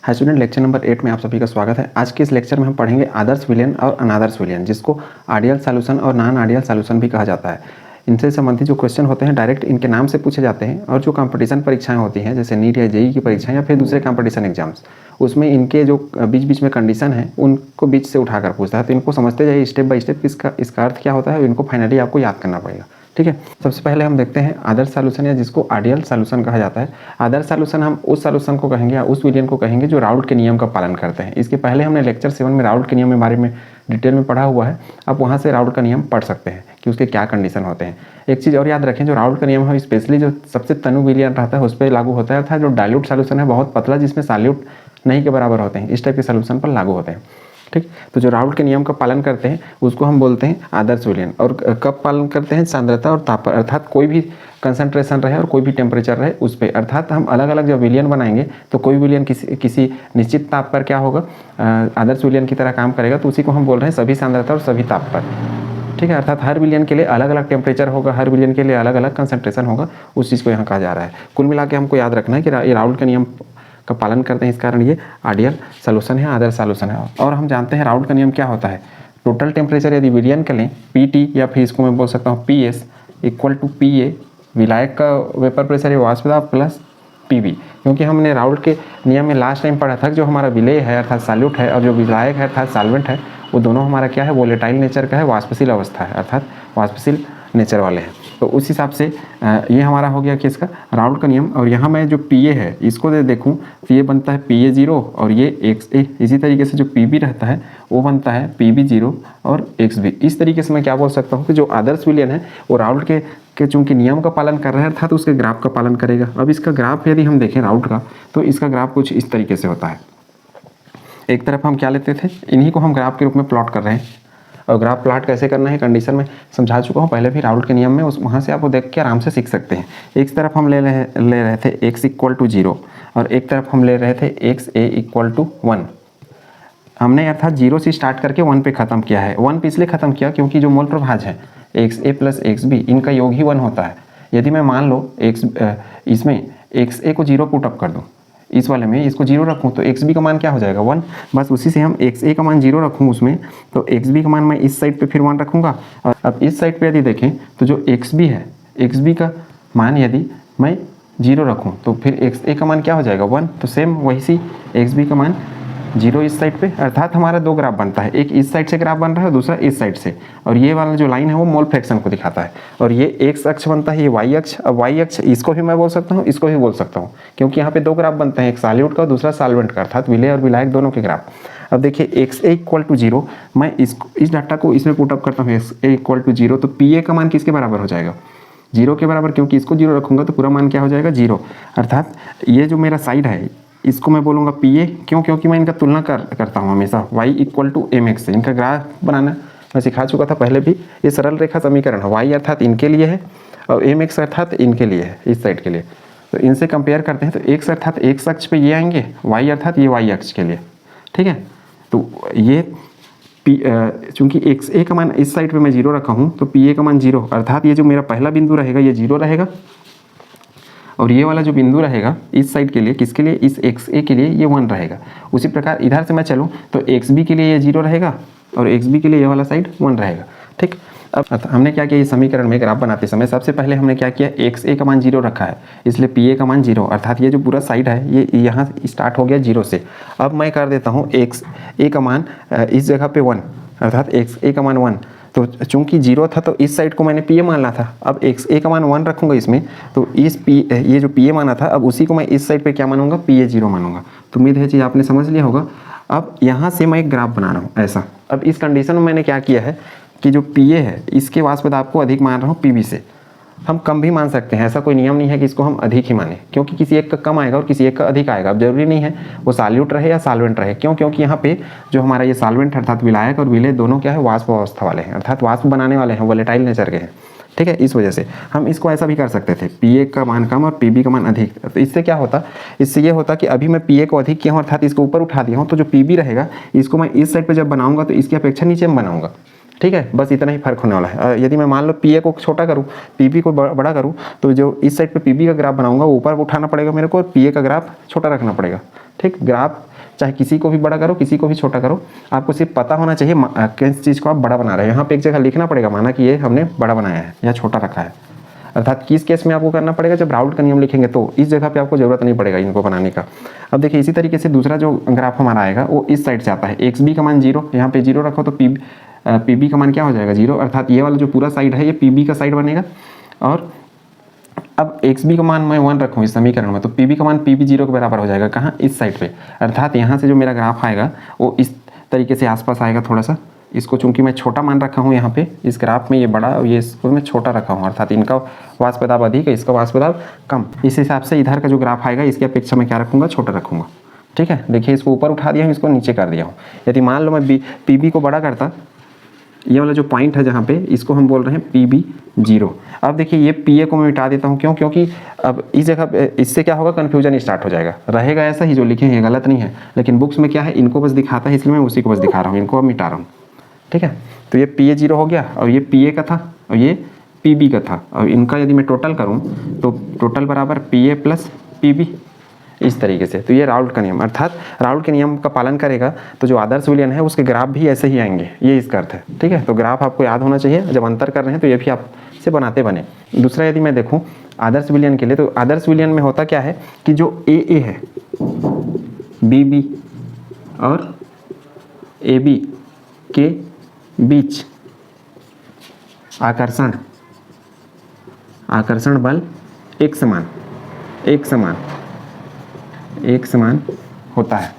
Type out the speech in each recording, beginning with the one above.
Hi student, lecture number 8 में आप सभी का स्वागत है। आज के इस लेक्चर में हम पढ़ेंगे आदर्श विलयन और अनादर्श विलयन, जिसको आइडियल सॉल्यूशन और नॉन आइडियल सॉल्यूशन भी कहा जाता है। इनसे संबंधित जो क्वेश्चन होते हैं डायरेक्ट इनके नाम से पूछे जाते हैं, और जो कंपटीशन परीक्षाएं होती हैं जैसे नीट या जेईई की परीक्षाएं या फिर दूसरे कंपटीशन एग्जाम्स, उसमें इनके जो बीच बीच में कंडीशन है उनको बीच से उठाकर पूछता है। तो इनको समझते जाइए स्टेप बाय स्टेप, इसका अर्थ क्या होता है, इनको फाइनली आपको याद करना पड़ेगा। ठीक है, सबसे पहले हम देखते हैं आदर्श सॉल्यूशन या जिसको आइडियल सॉल्यूशन कहा जाता है। आदर्श सॉल्यूशन हम उस सॉल्यूशन को कहेंगे या उस विलयन को कहेंगे जो राउल्ट के नियम का पालन करते हैं। इसके पहले हमने लेक्चर 7 में राउल्ट के नियम के बारे में डिटेल में पढ़ा हुआ है। आप वहाँ से राउल्ट का नियम पढ़ सकते हैं कि उसके क्या कंडीशन होते हैं। एक चीज़ और याद रखें, जो राउल्ट का नियम है स्पेशली जो सबसे तनु विलयन रहता है उस पर लागू होता है, अर्थात जो डाइल्यूट सॉल्यूशन है बहुत पतला जिसमें सॉल्यूट नहीं के बराबर होते हैं, इस टाइप के सॉल्यूशन पर लागू होते हैं। ठीक, तो जो राउल्ट के नियम का पालन करते हैं उसको हम बोलते हैं आदर्श विलयन। और कब पालन करते हैं? सांद्रता और ताप पर, अर्थात कोई भी कंसंट्रेशन रहे और कोई भी टेम्परेचर रहे उस पर। अर्थात हम अलग अलग जब विलयन बनाएंगे तो कोई विलयन किसी निश्चित ताप पर क्या होगा, आदर्श विलयन की तरह काम करेगा। तो उसी को हम बोल रहे हैं सभी सांद्रता और सभी ताप पर। ठीक है, अर्थात हर विलयन के लिए अलग अलग टेम्परेचर होगा, हर विलयन के लिए अलग अलग कंसंट्रेशन होगा, उस चीज़ को यहाँ कहा जा रहा है। कुल मिला के हमको याद रखना है कि ये राउल्ट के नियम का पालन करते हैं, इस कारण ये आइडियल सॉल्यूशन है, आदर्श सॉल्यूशन है। और हम जानते हैं राउल्ट का नियम क्या होता है। टोटल टेम्परेचर यदि विलयन का लें पीटी, या फिर इसको मैं बोल सकता हूँ पीएस इक्वल टू पीए, विलायक का वेपर प्रेशर या वाष्प दाब प्लस पीबी। क्योंकि हमने राउल्ट के नियम में लास्ट टाइम पढ़ा था जो हमारा विलेय है अर्थात सॉल्यूट है, और जो विलायक है अर्थात सॉल्वेंट है, वो दोनों हमारा क्या है, वोलेटाइल नेचर का है, वाष्पशील अवस्था है, अर्थात वाष्पशील नेचर वाले हैं। तो उस हिसाब से ये हमारा हो गया कि इसका राउल्ट का नियम। और यहाँ मैं जो पीए है इसको देखूँ तो ये बनता है पीए 0 और ये XA। इसी तरीके से जो पीबी रहता है वो बनता है पीबी 0 और XB। इस तरीके से मैं क्या बोल सकता हूँ कि जो आदर्श विलयन है वो राउल्ट के चूँकि नियम का पालन कर रहा है अर्थात उसके ग्राफ का पालन करेगा। अब इसका ग्राफ यदि हम देखें राउल्ट का, तो इसका ग्राफ कुछ इस तरीके से होता है। एक तरफ हम क्या लेते थे, इन्हीं को हम ग्राफ के रूप में प्लॉट कर रहे हैं। और ग्राफ प्लॉट कैसे करना है कंडीशन में समझा चुका हूँ पहले भी राउल्ट के नियम में, उस वहाँ से आपको देख के आराम से सीख सकते हैं। एक तरफ हम ले रहे थे x इक्वल टू 0 और एक तरफ हम ले रहे थे XA इक्वल टू 1। हमने अर्थात 0 से स्टार्ट करके 1 पे ख़त्म किया है। 1 पे इसलिए ख़त्म किया क्योंकि जो मोल प्रभाज है XA प्लस XB इनका योग ही 1 होता है। यदि मैं मान लो इसमें XA को 0 पुट अप कर दूँ, इस वाले में इसको 0 रखूँ तो XB का मान क्या हो जाएगा 1। बस उसी से हम XA का मान 0 रखूँ उसमें, तो XB का मान मैं इस साइड पे फिर 1 रखूँगा। और अब इस साइड पे यदि देखें तो जो XB है, XB का मान यदि मैं 0 रखूँ तो फिर XA का मान क्या हो जाएगा 1। तो सेम वही सी XB का मान 0 इस साइड पे, अर्थात हमारा दो ग्राफ बनता है, एक इस साइड से ग्राफ बन रहा है दूसरा इस साइड से। और ये वाला जो लाइन है वो मोल फ्रैक्शन को दिखाता है, और ये एक्स अक्ष बनता है, ये वाई अक्ष। अब वाई अक्ष इसको भी मैं बोल सकता हूँ, इसको भी बोल सकता हूँ, क्योंकि यहाँ पे दो ग्राफ बनते हैं, एक सॉल्यूट का और दूसरा सॉल्वेंट का, अर्थात विलेय और विलायक दोनों के ग्राफ। अब देखिए XA इक्वल टू 0, मैं इस डाटा को इसमें पुट अप करता हूँ XA इक्वल टू 0, तो PA का मान किसके बराबर हो जाएगा 0 के बराबर, क्योंकि इसको 0 रखूँगा तो पूरा मान क्या हो जाएगा 0। अर्थात ये जो मेरा साइड है इसको मैं बोलूँगा PA, क्यों? क्योंकि मैं इनका तुलना करता हूँ हमेशा y इक्वल टू mx से। इनका ग्राफ बनाना मैं सिखा चुका था पहले भी। ये सरल रेखा समीकरण है, y अर्थात इनके लिए है और mx अर्थात इनके लिए है, इस साइड के लिए। तो इनसे कंपेयर करते हैं तो x अर्थात x अक्ष पे ये आएंगे, y अर्थात ये y अक्ष के लिए। ठीक है, तो ये चूँकि XA का मान इस साइड पे मैं 0 रखा हूँ तो PA का मान 0, अर्थात ये जो मेरा पहला बिंदु रहेगा ये 0 रहेगा, और ये वाला जो बिंदु रहेगा इस साइड के लिए, किसके लिए, इस XA के लिए ये 1 रहेगा। उसी प्रकार इधर से मैं चलूँ तो XB के लिए ये 0 रहेगा और XB के लिए ये वाला साइड 1 रहेगा। ठीक, अब हमने क्या किया, ये समीकरण में ग्राफ बनाते समय सबसे पहले हमने क्या किया, XA का मान 0 रखा है इसलिए PA का मान 0, अर्थात ये जो पूरा साइड है ये यहाँ स्टार्ट हो गया 0 से। अब मैं कर देता हूँ XA का मान इस जगह पे 1, अर्थात XA का मान 1। तो चूंकि 0 था तो इस साइड को मैंने PA माना था, अब XA का मान 1 रखूँगा इसमें, तो ये जो PA माना था अब उसी को मैं इस साइड पे क्या मानूंगा, PA 0 मानूंगा। तो उम्मीद है चीज़ आपने समझ लिया होगा। अब यहाँ से मैं एक ग्राफ बना रहा हूँ ऐसा। अब इस कंडीशन में मैंने क्या किया है कि जो PA है इसके वाष्प दाब को अधिक मान रहा हूँ PB से। हम कम भी मान सकते हैं, ऐसा कोई नियम नहीं है कि इसको हम अधिक ही माने, क्योंकि किसी एक का कम आएगा और किसी एक का अधिक आएगा। अब जरूरी नहीं है वो सॉल्यूट रहे या सॉल्वेंट रहे, क्यों? क्योंकि यहाँ पे जो हमारा ये सॉल्वेंट अर्थात विलायक और विलेय दोनों क्या है, वाष्प अवस्था वाले हैं, अर्थात वाष्प बनाने वाले हैं, वोलेटाइल नेचर के हैं। ठीक है, इस वजह से हम इसको ऐसा भी कर सकते थे, PA का मान कम और PB का मान अधिक। तो इससे क्या होता, इससे ये होता कि अभी मैं PA को अधिक किया हूँ अर्थात इसको ऊपर उठा दिया हूँ, तो जो PB रहेगा इसको मैं इस साइड पर जब बनाऊँगा तो इसकी अपेक्षा नीचे में बनाऊँगा। ठीक है, बस इतना ही फर्क होने वाला है। यदि मैं मान लो PA को छोटा करूँ, PB को बड़ा करूँ, तो जो इस साइड पे PB का ग्राफ बनाऊंगा वो ऊपर उठाना पड़ेगा मेरे को, और PA का ग्राफ छोटा रखना पड़ेगा। ठीक, ग्राफ चाहे किसी को भी बड़ा करो, किसी को भी छोटा करो, आपको सिर्फ पता होना चाहिए किस चीज़ को आप बड़ा बना रहे हैं। यहाँ पे एक जगह लिखना पड़ेगा, माना कि ये हमने बड़ा बनाया है या छोटा रखा है। अर्थात किस केस में आपको करना पड़ेगा, जब राउल्ट का नियम लिखेंगे तो इस जगह पे आपको जरूरत नहीं पड़ेगा इनको बनाने का। अब देखिए इसी तरीके से दूसरा जो ग्राफ हमारा आएगा वो इस साइड से आता है। एक्स बी का मान 0, यहाँ पे 0 रखो तो पी बी का मान क्या हो जाएगा 0, अर्थात ये वाला जो पूरा साइड है ये पी बी का साइड बनेगा। और अब एक्स बी का मान मैं 1 रखूँ इस समीकरण में, तो पी बी का मान पी बी 0 के बराबर हो जाएगा। कहाँ, इस साइड पे। अर्थात यहाँ से जो मेरा ग्राफ आएगा वो इस तरीके से आसपास आएगा थोड़ा सा। इसको चूंकि मैं छोटा मान रखा हूँ यहाँ पे इस ग्राफ में, ये बड़ा और ये इसको मैं छोटा रखा हूँ, अर्थात इनका वाष्प दाब अधिक है, इसका वाष्प दाब कम। इस हिसाब से इधर का जो ग्राफ आएगा इसकी अपेक्षा मैं क्या रखूँगा, छोटा रखूँगा। ठीक है, देखिए इसको ऊपर उठा दिया हूँ, इसको नीचे कर दिया हूँ। यदि मान लो मैं पी बी को बड़ा करता, ये वाला जो पॉइंट है जहाँ पे, इसको हम बोल रहे हैं पी बी 0। अब देखिए ये पी ए को मैं मिटा देता हूँ, क्यों, क्योंकि अब इस जगह इससे क्या होगा, कन्फ्यूजन स्टार्ट हो जाएगा। रहेगा ऐसा ही जो लिखे हैं, गलत नहीं है, लेकिन बुक्स में क्या है इनको बस दिखाता है, इसलिए मैं उसी को बस दिखा रहा हूँ, इनको अब मिटा रहा हूँ। ठीक है, तो ये पी ए 0 हो गया और ये पी ए का था और ये पी बी का था। और इनका यदि मैं टोटल करूँ तो टोटल बराबर P A plus P B, इस तरीके से। तो ये राउल्ट का नियम, अर्थात राउल्ट के नियम का पालन करेगा तो जो आदर्श विलयन है उसके ग्राफ भी ऐसे ही आएंगे, ये इसका अर्थ है। ठीक है, तो ग्राफ आपको याद होना चाहिए, जब अंतर कर रहे हैं तो ये भी आपसे बनाते बने। दूसरा यदि मैं देखूं आदर्श विलयन के लिए, तो आदर्श विलयन में होता क्या है कि जो ए है, बी बी और ए बी के बीच आकर्षण बल एक समान होता है।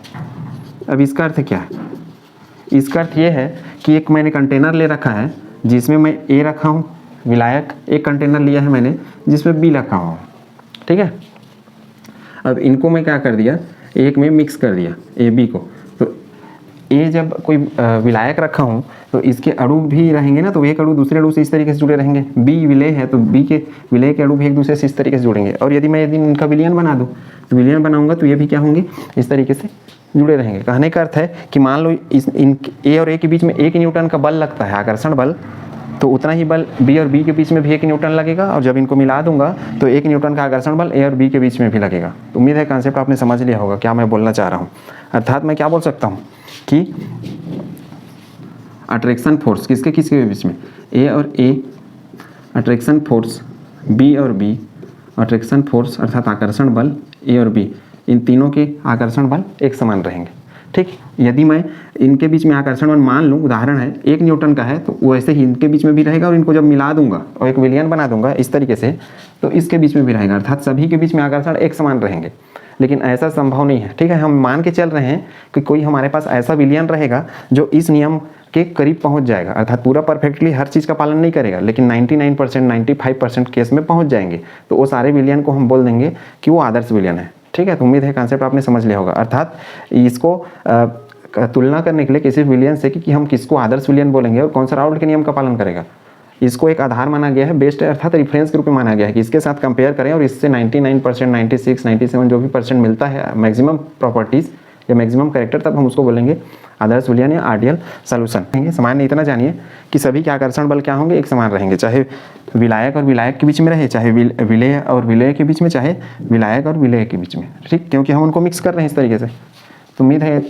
अब इसका अर्थ क्या है, इसका अर्थ ये है कि एक मैंने कंटेनर ले रखा है जिसमें मैं ए रखा हूँ विलायक, एक कंटेनर लिया है मैंने जिसमें बी रखा हूँ। ठीक है, अब इनको मैं क्या कर दिया, एक में मिक्स कर दिया ए बी को। तो ए जब कोई विलायक रखा हूँ तो इसके अणु भी रहेंगे ना, तो एक अणु दूसरे अणु से इस तरीके से जुड़े रहेंगे। बी विलय है तो बी के विलय के अणु भी एक दूसरे से इस तरीके से जुड़ेंगे। और यदि मैं इनका विलयन बना दूँ तो विलयन बनाऊंगा तो ये भी क्या होंगे, इस तरीके से जुड़े रहेंगे। कहने का अर्थ है कि मान लो इन ए और ए के बीच में 1 न्यूटन का बल लगता है, आकर्षण बल, तो उतना ही बल बी और बी के बीच में भी 1 न्यूटन लगेगा। और जब इनको मिला दूंगा तो 1 न्यूटन का आकर्षण बल ए और बी के बीच में भी लगेगा। तो उम्मीद है कॉन्सेप्ट आपने समझ लिया होगा क्या मैं बोलना चाह रहा हूँ। अर्थात मैं क्या बोल सकता हूँ कि अट्रैक्शन फोर्स किसके किसके बीच में, ए और ए, अट्रैक्शन फोर्स बी और बी, अट्रैक्शन फोर्स अर्थात आकर्षण बल ए और बी, इन तीनों के आकर्षण बल एक समान रहेंगे। ठीक, यदि मैं इनके बीच में आकर्षण बल मान लूँ, उदाहरण है 1 न्यूटन का है, तो वैसे ही इनके बीच में भी रहेगा। और इनको जब मिला दूंगा और एक विलयन बना दूंगा इस तरीके से, तो इसके बीच में भी रहेगा। अर्थात सभी के बीच में आकर्षण एक समान रहेंगे, लेकिन ऐसा संभव नहीं है। ठीक है, हम मान के चल रहे हैं कि कोई हमारे पास ऐसा विलयन रहेगा जो इस नियम के करीब पहुंच जाएगा, अर्थात पूरा परफेक्टली हर चीज़ का पालन नहीं करेगा, लेकिन 99% 95% केस में पहुंच जाएंगे। तो वो सारे विलयन को हम बोल देंगे कि वो आदर्श विलयन है। ठीक है, तो उम्मीद है कॉन्सेप्ट आपने समझ लिया होगा। अर्थात इसको तुलना करने के लिए किसी विलयन से कि हम किसको आदर्श विलयन बोलेंगे और कौन सा राउल्ट के नियम का पालन करेगा, इसको एक आधार माना गया है, बेस्ट है, अर्थात रिफरेंस के रूप में माना गया है कि इसके साथ कंपेयर करें और इससे 99%, 96, 97 जो भी परसेंट मिलता है मैक्सिमम प्रॉपर्टीज़ या मैक्सिमम कैरेक्टर, तब हम उसको बोलेंगे आदर्श विलयन या आइडियल सॉल्यूशन। सामान्य इतना जानिए कि सभी के आकर्षण बल क्या होंगे, एक समान रहेंगे, चाहे विलायक और विलायक के बीच में रहे, चाहे विलय और विलय के बीच में, चाहे विलायक और विलय के बीच में। ठीक, क्योंकि हम उनको मिक्स कर रहे हैं इस तरीके से। तो उम्मीद है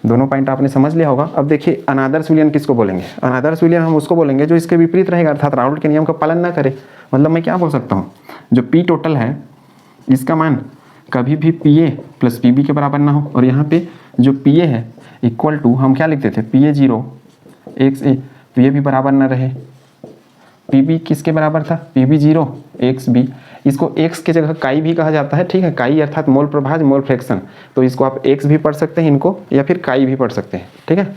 दोनों पॉइंट आपने समझ लिया होगा। अब देखिए अनादर्श विलयन किसको बोलेंगे, अनादर्श विलयन हम उसको बोलेंगे जो इसके विपरीत रहेगा, अर्थात राउल्ट के नियम का पालन ना करे। मतलब मैं क्या बोल सकता हूँ, जो पी टोटल है इसका मान कभी भी P A plus P B के बराबर ना हो, और यहाँ पे जो पी ए है इक्वल टू हम क्या लिखते थे, पी ए 0 एक्स ए, तो ये भी बराबर ना रहे। पी बी किसके बराबर था, पी बी 0 एक्स बी, इसको एक्स की जगह काई भी कहा जाता है। ठीक है, काई अर्थात मोल प्रभाज, मोल फ्रैक्शन, तो इसको आप एक्स भी पढ़ सकते हैं इनको, या फिर काई भी पढ़ सकते हैं। ठीक है,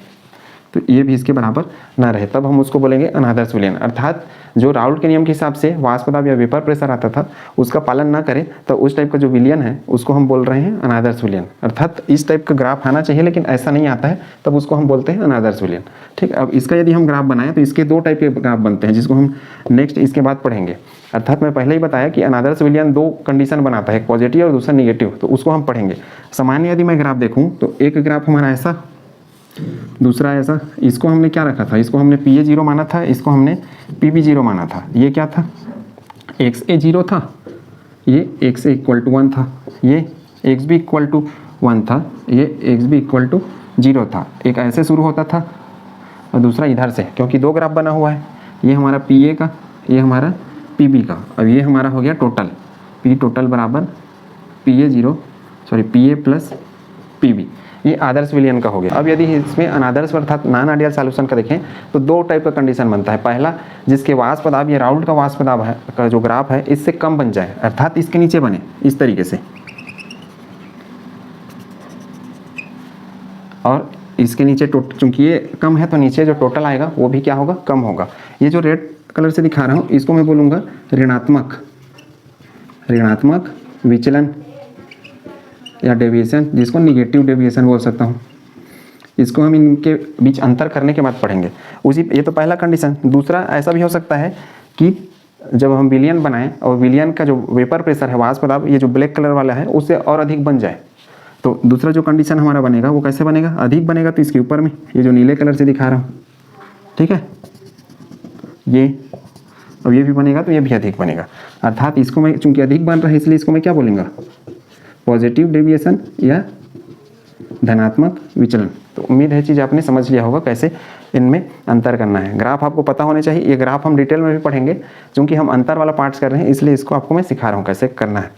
तो ये भी इसके बराबर ना रहे, तब हम उसको बोलेंगे अनादर्श विलयन। अर्थात जो राउल्ट के नियम के हिसाब से वाष्प दाब या वेपर प्रेशर आता था उसका पालन ना करें, तो उस टाइप का जो विलयन है उसको हम बोल रहे हैं अनादर्श विलयन। अर्थात इस टाइप का ग्राफ आना चाहिए, लेकिन ऐसा नहीं आता है, तब उसको हम बोलते हैं अनादर्श विलयन। ठीक, अब इसका यदि हम ग्राफ बनाएं तो इसके 2 टाइप के ग्राफ बनते हैं, जिसको हम नेक्स्ट इसके बाद पढ़ेंगे। अर्थात मैं पहले ही बताया कि अनादर्श विलयन 2 कंडीशन बनाता है, एक पॉजिटिव और दूसरा निगेटिव, तो उसको हम पढ़ेंगे। सामान्य यदि मैं ग्राफ देखूँ तो एक ग्राफ हमारा ऐसा, दूसरा ऐसा, इसको हमने क्या रखा था, इसको हमने पी ए 0 माना था, इसको हमने पी बी 0 माना था। ये क्या था, एक्स ए 0 था, ये एक्स ए इक्वल टू 1 था, ये एक्स बी इक्वल टू 1 था, ये एक्स बी इक्वल टू 0 था। एक ऐसे शुरू होता था और दूसरा इधर से, क्योंकि दो ग्राफ बना हुआ है, ये हमारा पी ए का, ये हमारा पी बी का। अब ये हमारा हो गया टोटल, पी टोटल बराबर P A P A plus P B. ये आदर्श विलयन का हो गया। अब यदि इसमें अनादर्श अर्थात नॉन आइडियल सॉल्यूशन का देखें तो दो टाइप का कंडीशन बनता है। पहला, जिसके वाष्प दाब, ये राउल्ट का वाष्प दाब है का जो ग्राफ है इससे कम बन जाए, अर्थात इसके नीचे बने इस तरीके से, और इसके नीचे चूंकि ये कम है तो नीचे जो टोटल आएगा वो भी क्या होगा, कम होगा। ये जो रेड कलर से दिखा रहा हूँ इसको मैं बोलूँगा ऋणात्मक विचलन या डेविएशन, जिसको निगेटिव डेविएशन बोल सकता हूँ। इसको हम इनके बीच अंतर करने के बाद पढ़ेंगे। ये तो पहला कंडीशन। दूसरा ऐसा भी हो सकता है कि जब हम विलयन बनाएं और विलयन का जो वेपर प्रेशर है, वाष्प दाब, ये जो ब्लैक कलर वाला है उससे और अधिक बन जाए, तो दूसरा जो कंडीशन हमारा बनेगा वो कैसे बनेगा, अधिक बनेगा तो इसके ऊपर में ये जो नीले कलर से दिखा रहा हूँ, ठीक है, ये, अब ये भी बनेगा तो ये भी अधिक बनेगा। अर्थात इसको मैं, चूंकि अधिक बन रहा है इसलिए इसको मैं क्या बोलूँगा, पॉजिटिव डेविएशन या धनात्मक विचलन। तो उम्मीद है चीज़ आपने समझ लिया होगा कैसे इनमें अंतर करना है। ग्राफ आपको पता होने चाहिए। ये ग्राफ हम डिटेल में भी पढ़ेंगे, क्योंकि हम अंतर वाला पार्ट्स कर रहे हैं इसलिए इसको आपको मैं सिखा रहा हूँ कैसे करना है।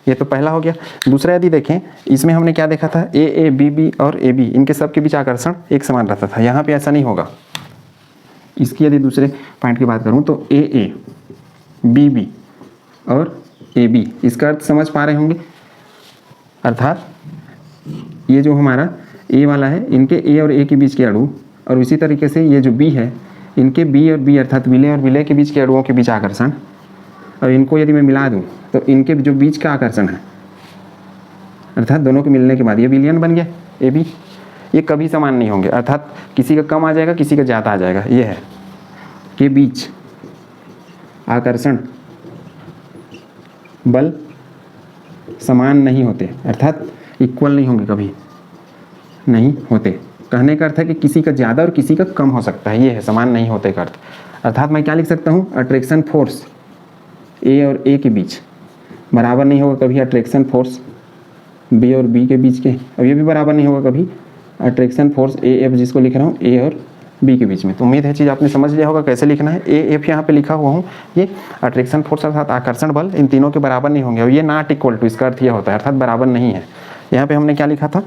ये तो पहला हो गया। दूसरा यदि देखें, इसमें हमने क्या देखा था, ए बी बी और ए बी, इनके सब के बीच आकर्षण एक समान रहता था। यहाँ पे ऐसा नहीं होगा। इसकी यदि दूसरे पॉइंट की बात करूँ तो ए बी बी और ए बी, इसका अर्थ समझ पा रहे होंगे। अर्थात ये जो हमारा ए वाला है, इनके ए और ए के बीच के अणु, और इसी तरीके से ये जो बी है, इनके बी और बी अर्थात विलय और विलय के बीच के अणुओं के बीच आकर्षण, और इनको यदि मैं मिला दूं तो इनके जो बीच का आकर्षण है, अर्थात दोनों के मिलने के बाद ये विलयन बन गया ए बी। ये कभी समान नहीं होंगे, अर्थात किसी का कम आ जाएगा किसी का ज़्यादा आ जाएगा। ये है के बीच आकर्षण बल समान नहीं होते, अर्थात इक्वल नहीं होंगे, कभी नहीं होते। कहने का अर्थ है कि किसी का ज़्यादा और किसी का कम हो सकता है, ये है समान नहीं होते का अर्थ। अर्थात मैं क्या लिख सकता हूँ, अट्रैक्शन फोर्स ए और ए के बीच बराबर नहीं होगा कभी अट्रैक्शन फोर्स बी और बी के बीच के, और ये भी बराबर नहीं होगा कभी अट्रैक्शन फोर्स ए एफ, जिसको लिख रहा हूँ ए और बी के बीच में। तो उम्मीद है चीज़ आपने समझ लिया होगा कैसे लिखना है। ए एफ यहाँ पे लिखा हुआ हूँ, ये अट्रैक्शन फोर्स अर्थात आकर्षण बल इन तीनों के बराबर नहीं होंगे, और ये नॉट इक्वल टू, इसका अर्थ यह होता है अर्थात बराबर नहीं है। यहाँ पे हमने क्या लिखा था,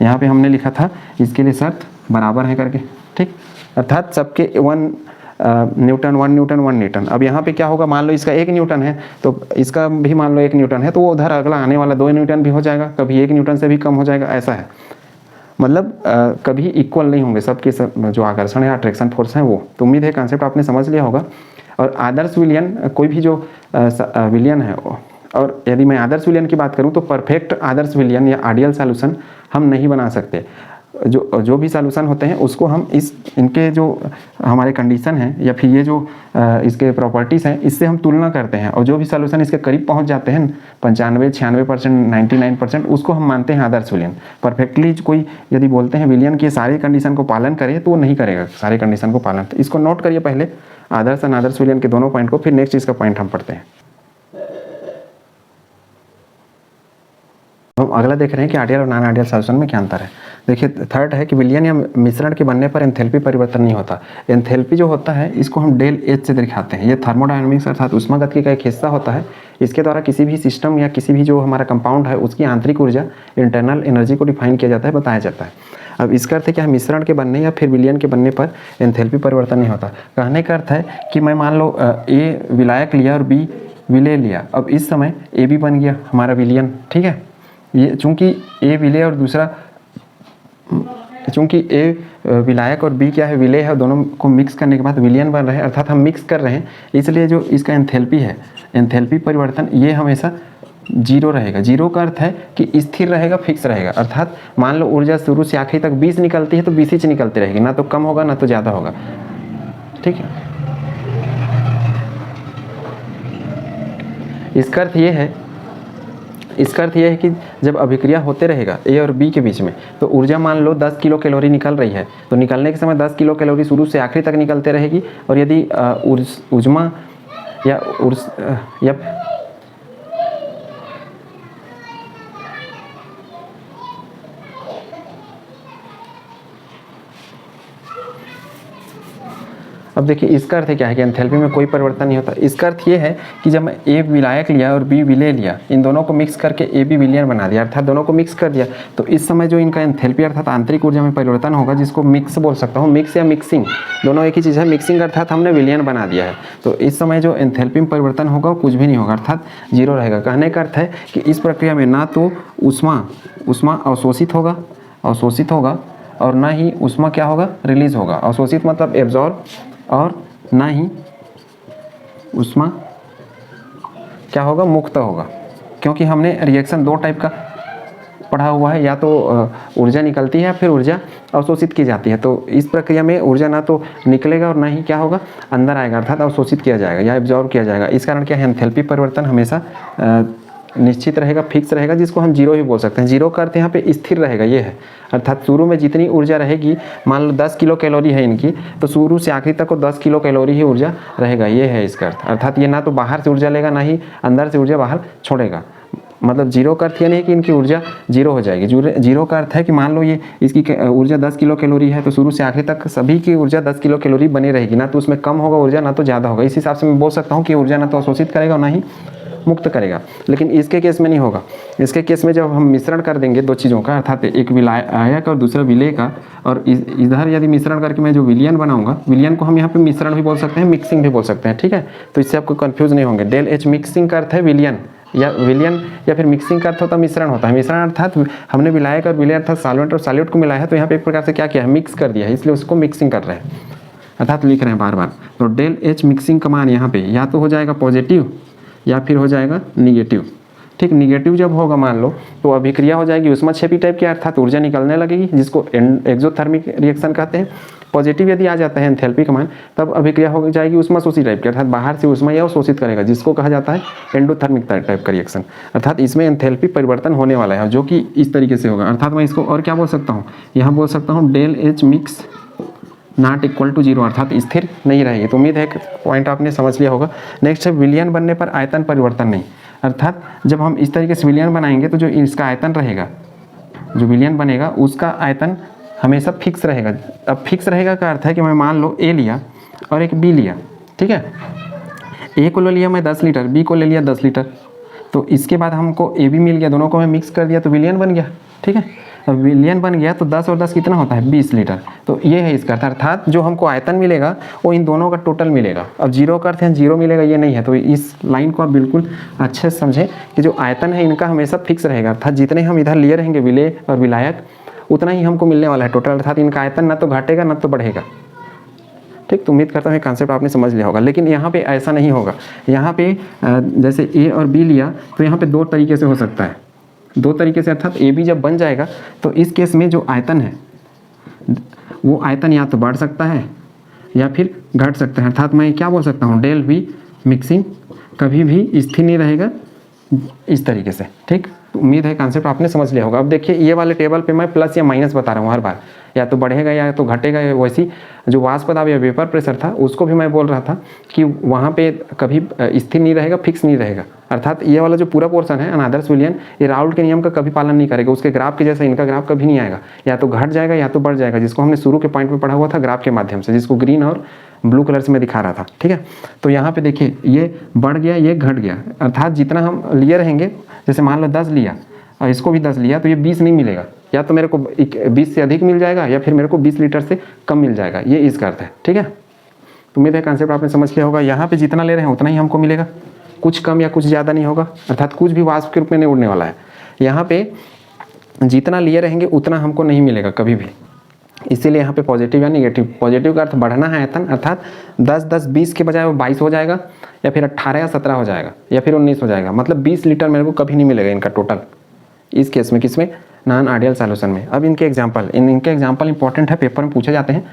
यहाँ पे हमने लिखा था इसके लिए शर्त बराबर है करके, ठीक, अर्थात सबके 1 न्यूटन 1 न्यूटन 1 न्यूटन। अब यहाँ पे क्या होगा, मान लो इसका 1 न्यूटन है तो इसका भी मान लो 1 न्यूटन है, तो वो उधर अगला आने वाला 2 न्यूटन भी हो जाएगा, कभी 1 न्यूटन से भी कम हो जाएगा, ऐसा है। मतलब कभी इक्वल नहीं होंगे सबके सब जो आकर्षण है अट्रैक्शन फोर्स है वो। तो उम्मीद है कॉन्सेप्ट आपने समझ लिया होगा। और आदर्श विलयन, कोई भी जो विलयन है, और यदि मैं आदर्श विलयन की बात करूं तो परफेक्ट आदर्श विलयन या आइडियल सॉल्यूशन हम नहीं बना सकते। जो भी सॉल्यूशन होते हैं उसको हम इनके जो हमारे कंडीशन हैं या फिर ये जो इसके प्रॉपर्टीज़ हैं इससे हम तुलना करते हैं, और जो भी सॉल्यूशन इसके करीब पहुंच जाते हैं 95-96%, 99%, उसको हम मानते हैं आदर्श विलयन। परफेक्टली कोई यदि बोलते हैं विलयन के सारे कंडीशन को पालन करे तो वो नहीं करेगा सारे कंडीशन को पालन। तो इसको नोट करिए पहले, आदर्श और अनादर्श विलयन के दोनों पॉइंट को, फिर नेक्स्ट इसका पॉइंट हम पढ़ते हैं। हम अगला देख रहे हैं कि आइडियल और नॉन आइडियल सॉल्यूशन में क्या अंतर है। देखिए थर्ड है कि विलयन या मिश्रण के बनने पर एंथैल्पी परिवर्तन नहीं होता। एंथैल्पी जो होता है इसको हम डेल एच से दिखाते हैं। ये थर्मोडायनामिक्स अर्थात ऊष्मागतिकी का एक हिस्सा होता है। इसके द्वारा किसी भी सिस्टम या किसी भी जो हमारा कंपाउंड है उसकी आंतरिक ऊर्जा, इंटरनल एनर्जी को डिफाइन किया जाता है, बताया जाता है। अब इसका अर्थ है क्या है, मिश्रण के बनने या फिर विलयन के बनने पर एंथैल्पी परिवर्तन नहीं होता। कहने का अर्थ है कि मैं मान लो ए विलायक लिया और बी विलय लिया, अब इस समय ए बी बन गया हमारा विलयन, ठीक है। ये चूंकि ए विलय और दूसरा, चूंकि ए विलायक और बी क्या है, विलय है, दोनों को मिक्स करने के बाद विलयन बन रहे हैं, अर्थात हम मिक्स कर रहे हैं, इसलिए जो इसका एंथैल्पी है, एंथैल्पी परिवर्तन ये हमेशा जीरो रहेगा। जीरो का अर्थ है कि स्थिर रहेगा, फिक्स रहेगा। अर्थात मान लो ऊर्जा शुरू से आखिरी तक 20 निकलती है तो 20 ही निकलती रहेगी, ना तो कम होगा ना तो ज़्यादा होगा, ठीक है। इसका अर्थ ये है कि जब अभिक्रिया होते रहेगा ए और बी के बीच में, तो ऊर्जा मान लो 10 किलो कैलोरी निकल रही है, तो निकलने के समय 10 किलो कैलोरी शुरू से आखिरी तक निकलते रहेगी। और यदि ऊष्मा या अब देखिए इसका अर्थ क्या है कि एंथैल्पी में कोई परिवर्तन नहीं होता। इसका अर्थ ये है कि जब मैं ए विलायक लिया और बी विलेय लिया, इन दोनों को मिक्स करके ए बी विलयन बना दिया, अर्थात दोनों को मिक्स कर दिया, तो इस समय जो इनका एंथैल्पी अर्थात आंतरिक ऊर्जा में परिवर्तन होगा, जिसको मिक्स बोल सकता हूँ, मिक्स या मिक्सिंग दोनों एक ही चीज़ है। मिक्सिंग अर्थात हमने विलयन बना दिया है, तो इस समय जो एंथैल्पी में परिवर्तन होगा वो कुछ भी नहीं होगा, अर्थात जीरो रहेगा। कहने का अर्थ है कि इस प्रक्रिया में ना तो ऊष्मा अवशोषित होगा और ना ही ऊष्मा क्या होगा, रिलीज होगा। अवशोषित मतलब एब्जॉर्ब, और ना ही ऊष्मा क्या होगा, मुक्त होगा। क्योंकि हमने रिएक्शन दो टाइप का पढ़ा हुआ है, या तो ऊर्जा निकलती है या फिर ऊर्जा अवशोषित की जाती है। तो इस प्रक्रिया में ऊर्जा ना तो निकलेगा और ना ही क्या होगा, अंदर आएगा, अर्थात अवशोषित किया जाएगा या एब्जॉर्ब किया जाएगा। इस कारण क्या है, एंथैल्पी परिवर्तन हमेशा निश्चित रहेगा, फिक्स रहेगा, जिसको हम जीरो भी बोल सकते हैं। जीरो का अर्थ यहाँ पे स्थिर रहेगा, ये है। अर्थात शुरू में जितनी ऊर्जा रहेगी, मान लो 10 किलो कैलोरी है इनकी, तो शुरू से आखिरी तक को 10 किलो कैलोरी ही ऊर्जा रहेगा, ये है इसका अर्थ। अर्थात ये ना तो बाहर से ऊर्जा लेगा, ना ही अंदर से ऊर्जा बाहर छोड़ेगा। मतलब जीरो का अर्थ ये नहीं कि इनकी ऊर्जा जीरो हो जाएगी। जीरो का अर्थ है कि मान लो ये इसकी ऊर्जा 10 किलो कैलोरी है, तो शुरू से आखिरी तक सभी की ऊर्जा 10 किलो कैलोरी बनी रहेगी, ना तो उसमें कम होगा ऊर्जा, ना तो ज़्यादा होगा। इस हिसाब से मैं बोल सकता हूँ कि ऊर्जा ना तो अवशोषित करेगा और ना ही मुक्त करेगा। लेकिन इसके केस में नहीं होगा। इसके केस में जब हम मिश्रण कर देंगे दो चीज़ों का, अर्थात एक विलायक और दूसरा विलेय का, और इधर यदि मिश्रण करके मैं जो विलयन बनाऊंगा, विलयन को हम यहाँ पे मिश्रण भी बोल सकते हैं, मिक्सिंग भी बोल सकते हैं, ठीक है। तो इससे आपको कंफ्यूज नहीं होंगे। डेल एच मिक्सिंग का अर्थ है विलयन, या फिर मिक्सिंग का अर्थ होता है मिश्रण होता है। मिश्रण अर्थात हमने विलायक और विलेय अर्थात सॉल्वेंट और सॉल्यूट को मिलाया है, तो यहाँ पे एक प्रकार से क्या किया है, मिक्स कर दिया है, इसलिए उसको मिक्सिंग कर रहे हैं, अर्थात लिख रहे हैं बार बार। तो डेल एच मिक्सिंग का मान यहाँ पे या तो हो जाएगा पॉजिटिव या फिर हो जाएगा निगेटिव। ठीक, निगेटिव जब होगा मान लो, तो अभिक्रिया हो जाएगी ऊष्माक्षेपी टाइप की, अर्थात ऊर्जा निकलने लगेगी, जिसको एक्सोथर्मिक रिएक्शन कहते हैं। पॉजिटिव यदि आ जाता है एंथैल्पी का मान, तब अभिक्रिया हो जाएगी ऊष्माशोषी टाइप की, अर्थात बाहर से ऊष्मा या शोषित करेगा, जिसको कहा जाता है एंडोथर्मिक टाइप का रिएक्शन। अर्थात इसमें एंथैल्पी परिवर्तन होने वाला है, जो कि इस तरीके से होगा। अर्थात मैं इसको और क्या बोल सकता हूँ, यहाँ बोल सकता हूँ del H mix not equal to zero, अर्थात स्थिर नहीं रहेगी। तो उम्मीद है कि पॉइंट आपने समझ लिया होगा। नेक्स्ट है विलयन बनने पर आयतन परिवर्तन नहीं। अर्थात जब हम इस तरीके से विलयन बनाएंगे, तो जो इसका आयतन रहेगा, जो विलयन बनेगा उसका आयतन हमेशा फिक्स रहेगा। अब फिक्स रहेगा का अर्थ है कि मैं मान लो ए लिया और एक बी लिया, ठीक है। ए को ले लिया मैं 10 लीटर, बी को ले लिया 10 लीटर, तो इसके बाद हमको ए बी मिल गया, दोनों को मैं मिक्स कर दिया तो विलयन बन गया, ठीक है। अब विलयन बन गया तो 10 और 10 कितना होता है, 20 लीटर। तो ये है इसका अर्थ। अर्थात जो हमको आयतन मिलेगा वो इन दोनों का टोटल मिलेगा। अब जीरो का अर्थ है जीरो मिलेगा, ये नहीं है। तो इस लाइन को आप बिल्कुल अच्छे से समझें कि जो आयतन है इनका हमेशा फिक्स रहेगा, अर्थात जितने हम इधर लिए रहेंगे विलेय और विलायक, उतना ही हमको मिलने वाला है टोटल। अर्थात इनका आयतन ना तो घटेगा ना तो बढ़ेगा। ठीक, तो उम्मीद करता हूँ कॉन्सेप्ट आपने समझ लिया होगा। लेकिन यहाँ पे ऐसा नहीं होगा। यहाँ पे जैसे ए और बी लिया, तो यहाँ पे दो तरीके से हो सकता है, दो तरीके से। अर्थात ए बी जब बन जाएगा तो इस केस में जो आयतन है वो आयतन या तो बढ़ सकता है या फिर घट सकता है। अर्थात मैं क्या बोल सकता हूँ, डेल बी मिक्सिंग कभी भी स्थिर नहीं रहेगा, इस तरीके से। ठीक, तो उम्मीद है कॉन्सेप्ट आपने समझ लिया होगा। अब देखिए ये वाले टेबल पे मैं प्लस या माइनस बता रहा हूँ हर बार, या तो बढ़ेगा या तो घटेगा। वैसी जो वाष्प दाब या वेपर प्रेशर था उसको भी मैं बोल रहा था कि वहाँ पे कभी स्थिर नहीं रहेगा, फिक्स नहीं रहेगा। अर्थात ये वाला जो पूरा पोर्शन है अनादर्श विलयन, ये राउल्ट के नियम का कभी पालन नहीं करेगा। उसके ग्राफ के जैसा इनका ग्राफ कभी नहीं आएगा, या तो घट जाएगा या तो बढ़ जाएगा, जिसको हमने शुरू के पॉइंट में पढ़ा हुआ था ग्राफ के माध्यम से, जिसको ग्रीन और ब्लू कलर से मैं दिखा रहा था। ठीक है, तो यहाँ पे देखिए ये बढ़ गया, ये घट गया। अर्थात जितना हम लिए रहेंगे, जैसे मान लो 10 लिया और इसको भी 10 लिया, तो ये 20 नहीं मिलेगा, या तो मेरे को 20 से अधिक मिल जाएगा या फिर मेरे को 20 लीटर से कम मिल जाएगा। ये इसका अर्थ है। ठीक है, तो उम्मीद है कॉन्सेप्ट आपने समझ लिया होगा। यहाँ पे जितना ले रहे हैं उतना ही हमको मिलेगा, कुछ कम या कुछ ज़्यादा नहीं होगा। अर्थात कुछ भी वाष्प के रूप में नहीं उड़ने वाला है। यहाँ पे जितना लिए रहेंगे उतना हमको नहीं मिलेगा कभी भी, इसीलिए यहाँ पे पॉजिटिव या निगेटिव। पॉजिटिव का अर्थ बढ़ना है आयतन, अर्थात 10-10-20 के बजाय वो 22 हो जाएगा, या फिर 18 या 17 हो जाएगा, या फिर 19 हो जाएगा। मतलब 20 लीटर मेरे को कभी नहीं मिलेगा इनका टोटल, इस केस में। किसमें, नॉन आइडियल सॉल्यूशन में। अब इनके एग्जाम्पल, इनके एग्जाम्पल इंपॉर्टेंट है, पेपर में पूछे जाते हैं।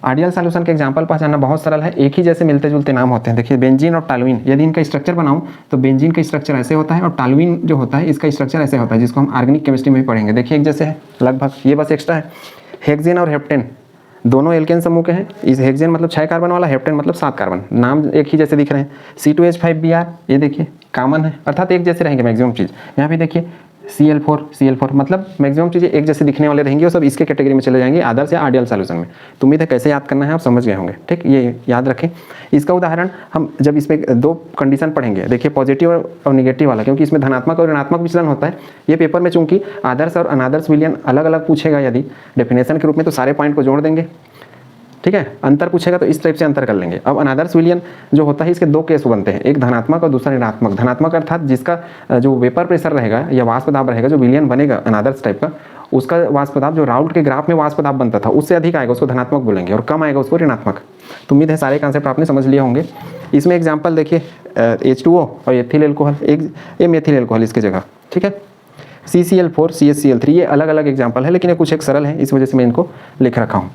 आइडियल सॉल्यूशन के एग्जाम्पल पहचानना बहुत सरल है, एक ही जैसे मिलते जुलते नाम होते हैं। देखिए बेंजीन और टॉलुइन, यदि इनका स्ट्रक्चर बनाऊं तो बेंजीन का स्ट्रक्चर ऐसे होता है और टॉलुइन जो होता है इसका स्ट्रक्चर ऐसे होता है, जिसको हम ऑर्गेनिक केमिस्ट्री में भी पढ़ेंगे। देखिए एक जैसे है लगभग, ये बस एक्स्ट्रा है। हेक्सेन और हेप्टेन दोनों एल्केन समूह के हैं। इस हेक्सेन मतलब 6 कार्बन वाला, हेप्टेन मतलब 7 कार्बन, नाम एक ही जैसे दिख रहे हैं। C2H5Br ये देखिए कॉमन है, अर्थात एक जैसे रहेंगे मैक्सिमम चीज़। यहाँ पे देखिए Cl4 मतलब मैक्सिमम चीज़ें एक जैसे दिखने वाले रहेंगी और सब इसके कैटेगरी में चले जाएंगे आदर्श या आइडियल सॉल्यूशन में। तो उम्मीद है कैसे याद करना है आप समझ गए होंगे। ठीक, ये याद रखें। इसका उदाहरण हम जब इसमें दो कंडीशन पढ़ेंगे, देखिए पॉजिटिव और निगेटिव वाला, क्योंकि इसमें धनात्मक और ऋणात्मक विचलन होता है। ये पेपर में चूंकि आदर्श और अनादर्श विलयन अलग अलग पूछेगा यदि डेफिनेशन के रूप में, तो सारे पॉइंट को जोड़ देंगे। ठीक है, अंतर पूछेगा तो इस टाइप से अंतर कर लेंगे। अब अनादर्श विलयन जो होता है इसके दो केस बनते हैं, एक धनात्मक और दूसरा ऋणात्मक। धनात्मक अर्थात जिसका जो वेपर प्रेशर रहेगा या वाष्प दाब रहेगा, जो विलयन बनेगा अनादर्श टाइप का, उसका वाष्प दाब जो राउल्ट के ग्राफ में वाष्प दाब बनता था उससे अधिक आएगा, उसको धनात्मक बोलेंगे, और कम आएगा उसको ऋणात्मक। तो उम्मीद है सारे कॉन्सेप्ट आपने समझ लिए होंगे। इसमें एग्जाम्पल देखिए H2O और एथिल एल्कोहल, एक मेथिल एल्कोहल इसकी जगह। ठीक है, CCl4 CHCl3, ये अलग अलग एग्जाम्पल है, लेकिन ये कुछ एक सरल है, इस वजह से मैं इनको लिख रखा हूँ।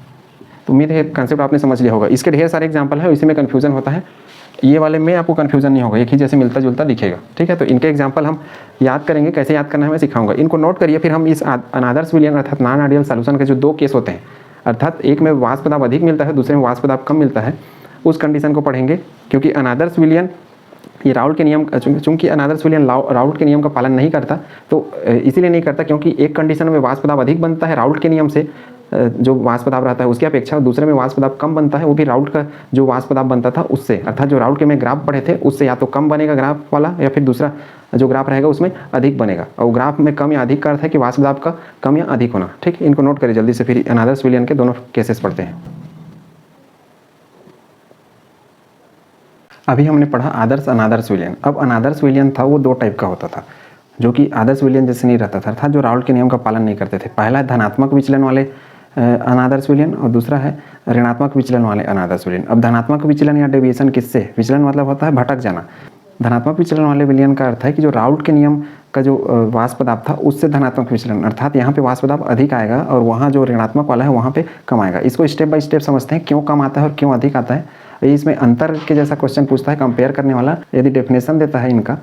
तो उम्मीद है कंसेप्ट आपने समझ लिया होगा। इसके ढेर सारे एग्जाम्पल है, इसी में कन्फ्यूजन होता है, ये वाले में आपको कन्फ्यूजन नहीं होगा, एक ही जैसे मिलता जुलता दिखेगा। ठीक है, तो इनके एग्जाम्पल हम याद करेंगे, कैसे याद करना है मैं सिखाऊंगा। इनको नोट करिए, फिर हम इस अनादर्श विलयन अर्थात नॉन आइडियल सॉल्यूशन के जो दो केस होते हैं, अर्थात एक में वाष्प दाब अधिक मिलता है, दूसरे में वाष्प दाब कम मिलता है, उस कंडीशन को पढ़ेंगे। क्योंकि अनादर्श विलयन ये राउल्ट के नियम, चूंकि अनादर्श विलयन राउल्ट के नियम का पालन नहीं करता, तो इसीलिए नहीं करता क्योंकि एक कंडीशन में वाष्प दाब अधिक बनता है राउल्ट के नियम से, जो वाष्प दाब रहता है उसकी अपेक्षा, और दूसरे में वाष्प दाब कम बनता है, वो भी राउल्ट का जो वाष्प दाब बनता था उससे, अर्थात जो राउल्ट के में ग्राफ पढ़े थे उससे या तो कम बनेगा ग्राफ वाला, या फिर दूसरा जो ग्राफ रहेगा उसमें अधिक बनेगा। और ग्राफ में कम या अधिक का अर्थ है कि वाष्प दाब का कम या अधिक होना। ठीक, इनको नोट करिए जल्दी से, फिर अनादर्श विलयन के दोनों केसेस पढ़ते हैं। अभी हमने पढ़ा आदर्श अनादर्श विलयन। अब अनादर्श विलयन था वो दो टाइप का होता था, जो कि आदर्श विलयन जैसे नहीं रहता था, अर्थात जो राउल्ट के नियम का पालन नहीं करते थे। पहला है धनात्मक विचलन वाले अनादर्श विलयन, और दूसरा है ऋणात्मक विचलन वाले अनादर्श विलयन। अब धनात्मक विचलन या डेविएशन किससे, विचलन मतलब होता है भटक जाना। धनात्मक विचलन वाले विलयन का अर्थ है कि जो राउल्ट के नियम का जो वाष्प दाब था उससे धनात्मक विचलन, अर्थात यहाँ पे वाष्प दाब अधिक आएगा और वहाँ जो ऋणात्मक वाला है वहाँ पे कम आएगा। इसको स्टेप बाय स्टेप समझते हैं, क्यों कम आता है और क्यों अधिक आता है। इसमें अंतर के जैसा क्वेश्चन पूछता है, कंपेयर करने वाला। यदि डेफिनेशन देता है इनका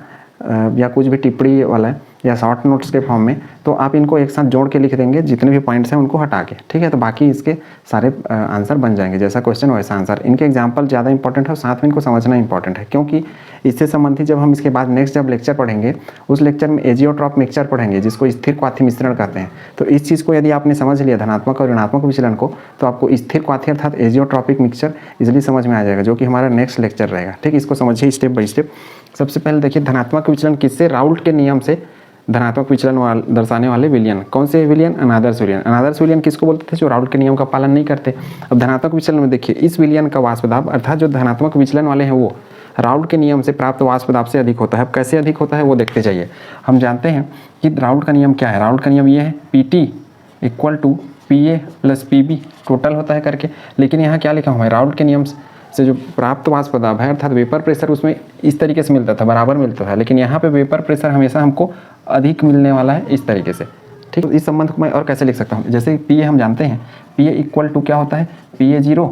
या कुछ भी टिप्पणी वाला है या शॉर्ट नोट्स के फॉर्म में, तो आप इनको एक साथ जोड़ के लिख देंगे, जितने भी पॉइंट्स हैं उनको हटा के। ठीक है, तो बाकी इसके सारे आंसर बन जाएंगे, जैसा क्वेश्चन वैसा आंसर। इनके एग्जाम्पल ज़्यादा इंपॉर्टेंट है और साथ में इनको समझना इंपॉर्टेंट है, क्योंकि इससे संबंधित जब हम इसके बाद नेक्स्ट जब लेक्चर पढ़ेंगे, उस लेक्चर में एजियोट्रॉप मिक्सचर पढ़ेंगे, जिसको स्थिर क्वाथी मिश्रण कहते हैं। तो इस चीज़ को यदि आपने समझ लिया, धनात्मक और ऋणात्मक विचलन को, तो आपको स्थिर क्वाथी अर्थात एजियोट्रॉपिक मिक्सचर इजिली समझ में आ जाएगा, जो कि हमारा नेक्स्ट लेक्चर रहेगा। ठीक, इसको समझिए स्टेप बाय स्टेप। सबसे पहले देखिए धनात्मक विचलन किससे, राउल्ट के नियम से धनात्मक विचलन दर्शाने वाले विलयन। कौन से विलयन, अनादर्श विलयन। अनादर्श विलयन किसको बोलते थे, जो राउल्ट के नियम का पालन नहीं करते। अब धनात्मक विचलन में देखिए, इस विलयन का वाष्प दाब, अर्थात जो धनात्मक विचलन वाले हैं वो राउल्ट के नियम से प्राप्त वाष्प दाब से अधिक होता है। अब कैसे अधिक होता है वो देखते जाइए। हम जानते हैं कि राउल्ट का नियम क्या है। राउल्ट का नियम ये है, PT = PA + PB टोटल होता है करके, लेकिन यहाँ क्या लिखा हुआ है, राउल्ट के नियम से जो प्राप्त वाष्प दाब है अर्थात वेपर प्रेशर उसमें इस तरीके से मिलता था, बराबर मिलता था, लेकिन यहाँ पे वेपर प्रेशर हमेशा हमको अधिक मिलने वाला है इस तरीके से। ठीक, तो इस संबंध को मैं और कैसे लिख सकता हूँ, जैसे PA हम जानते हैं, PA = क्या होता है, PA0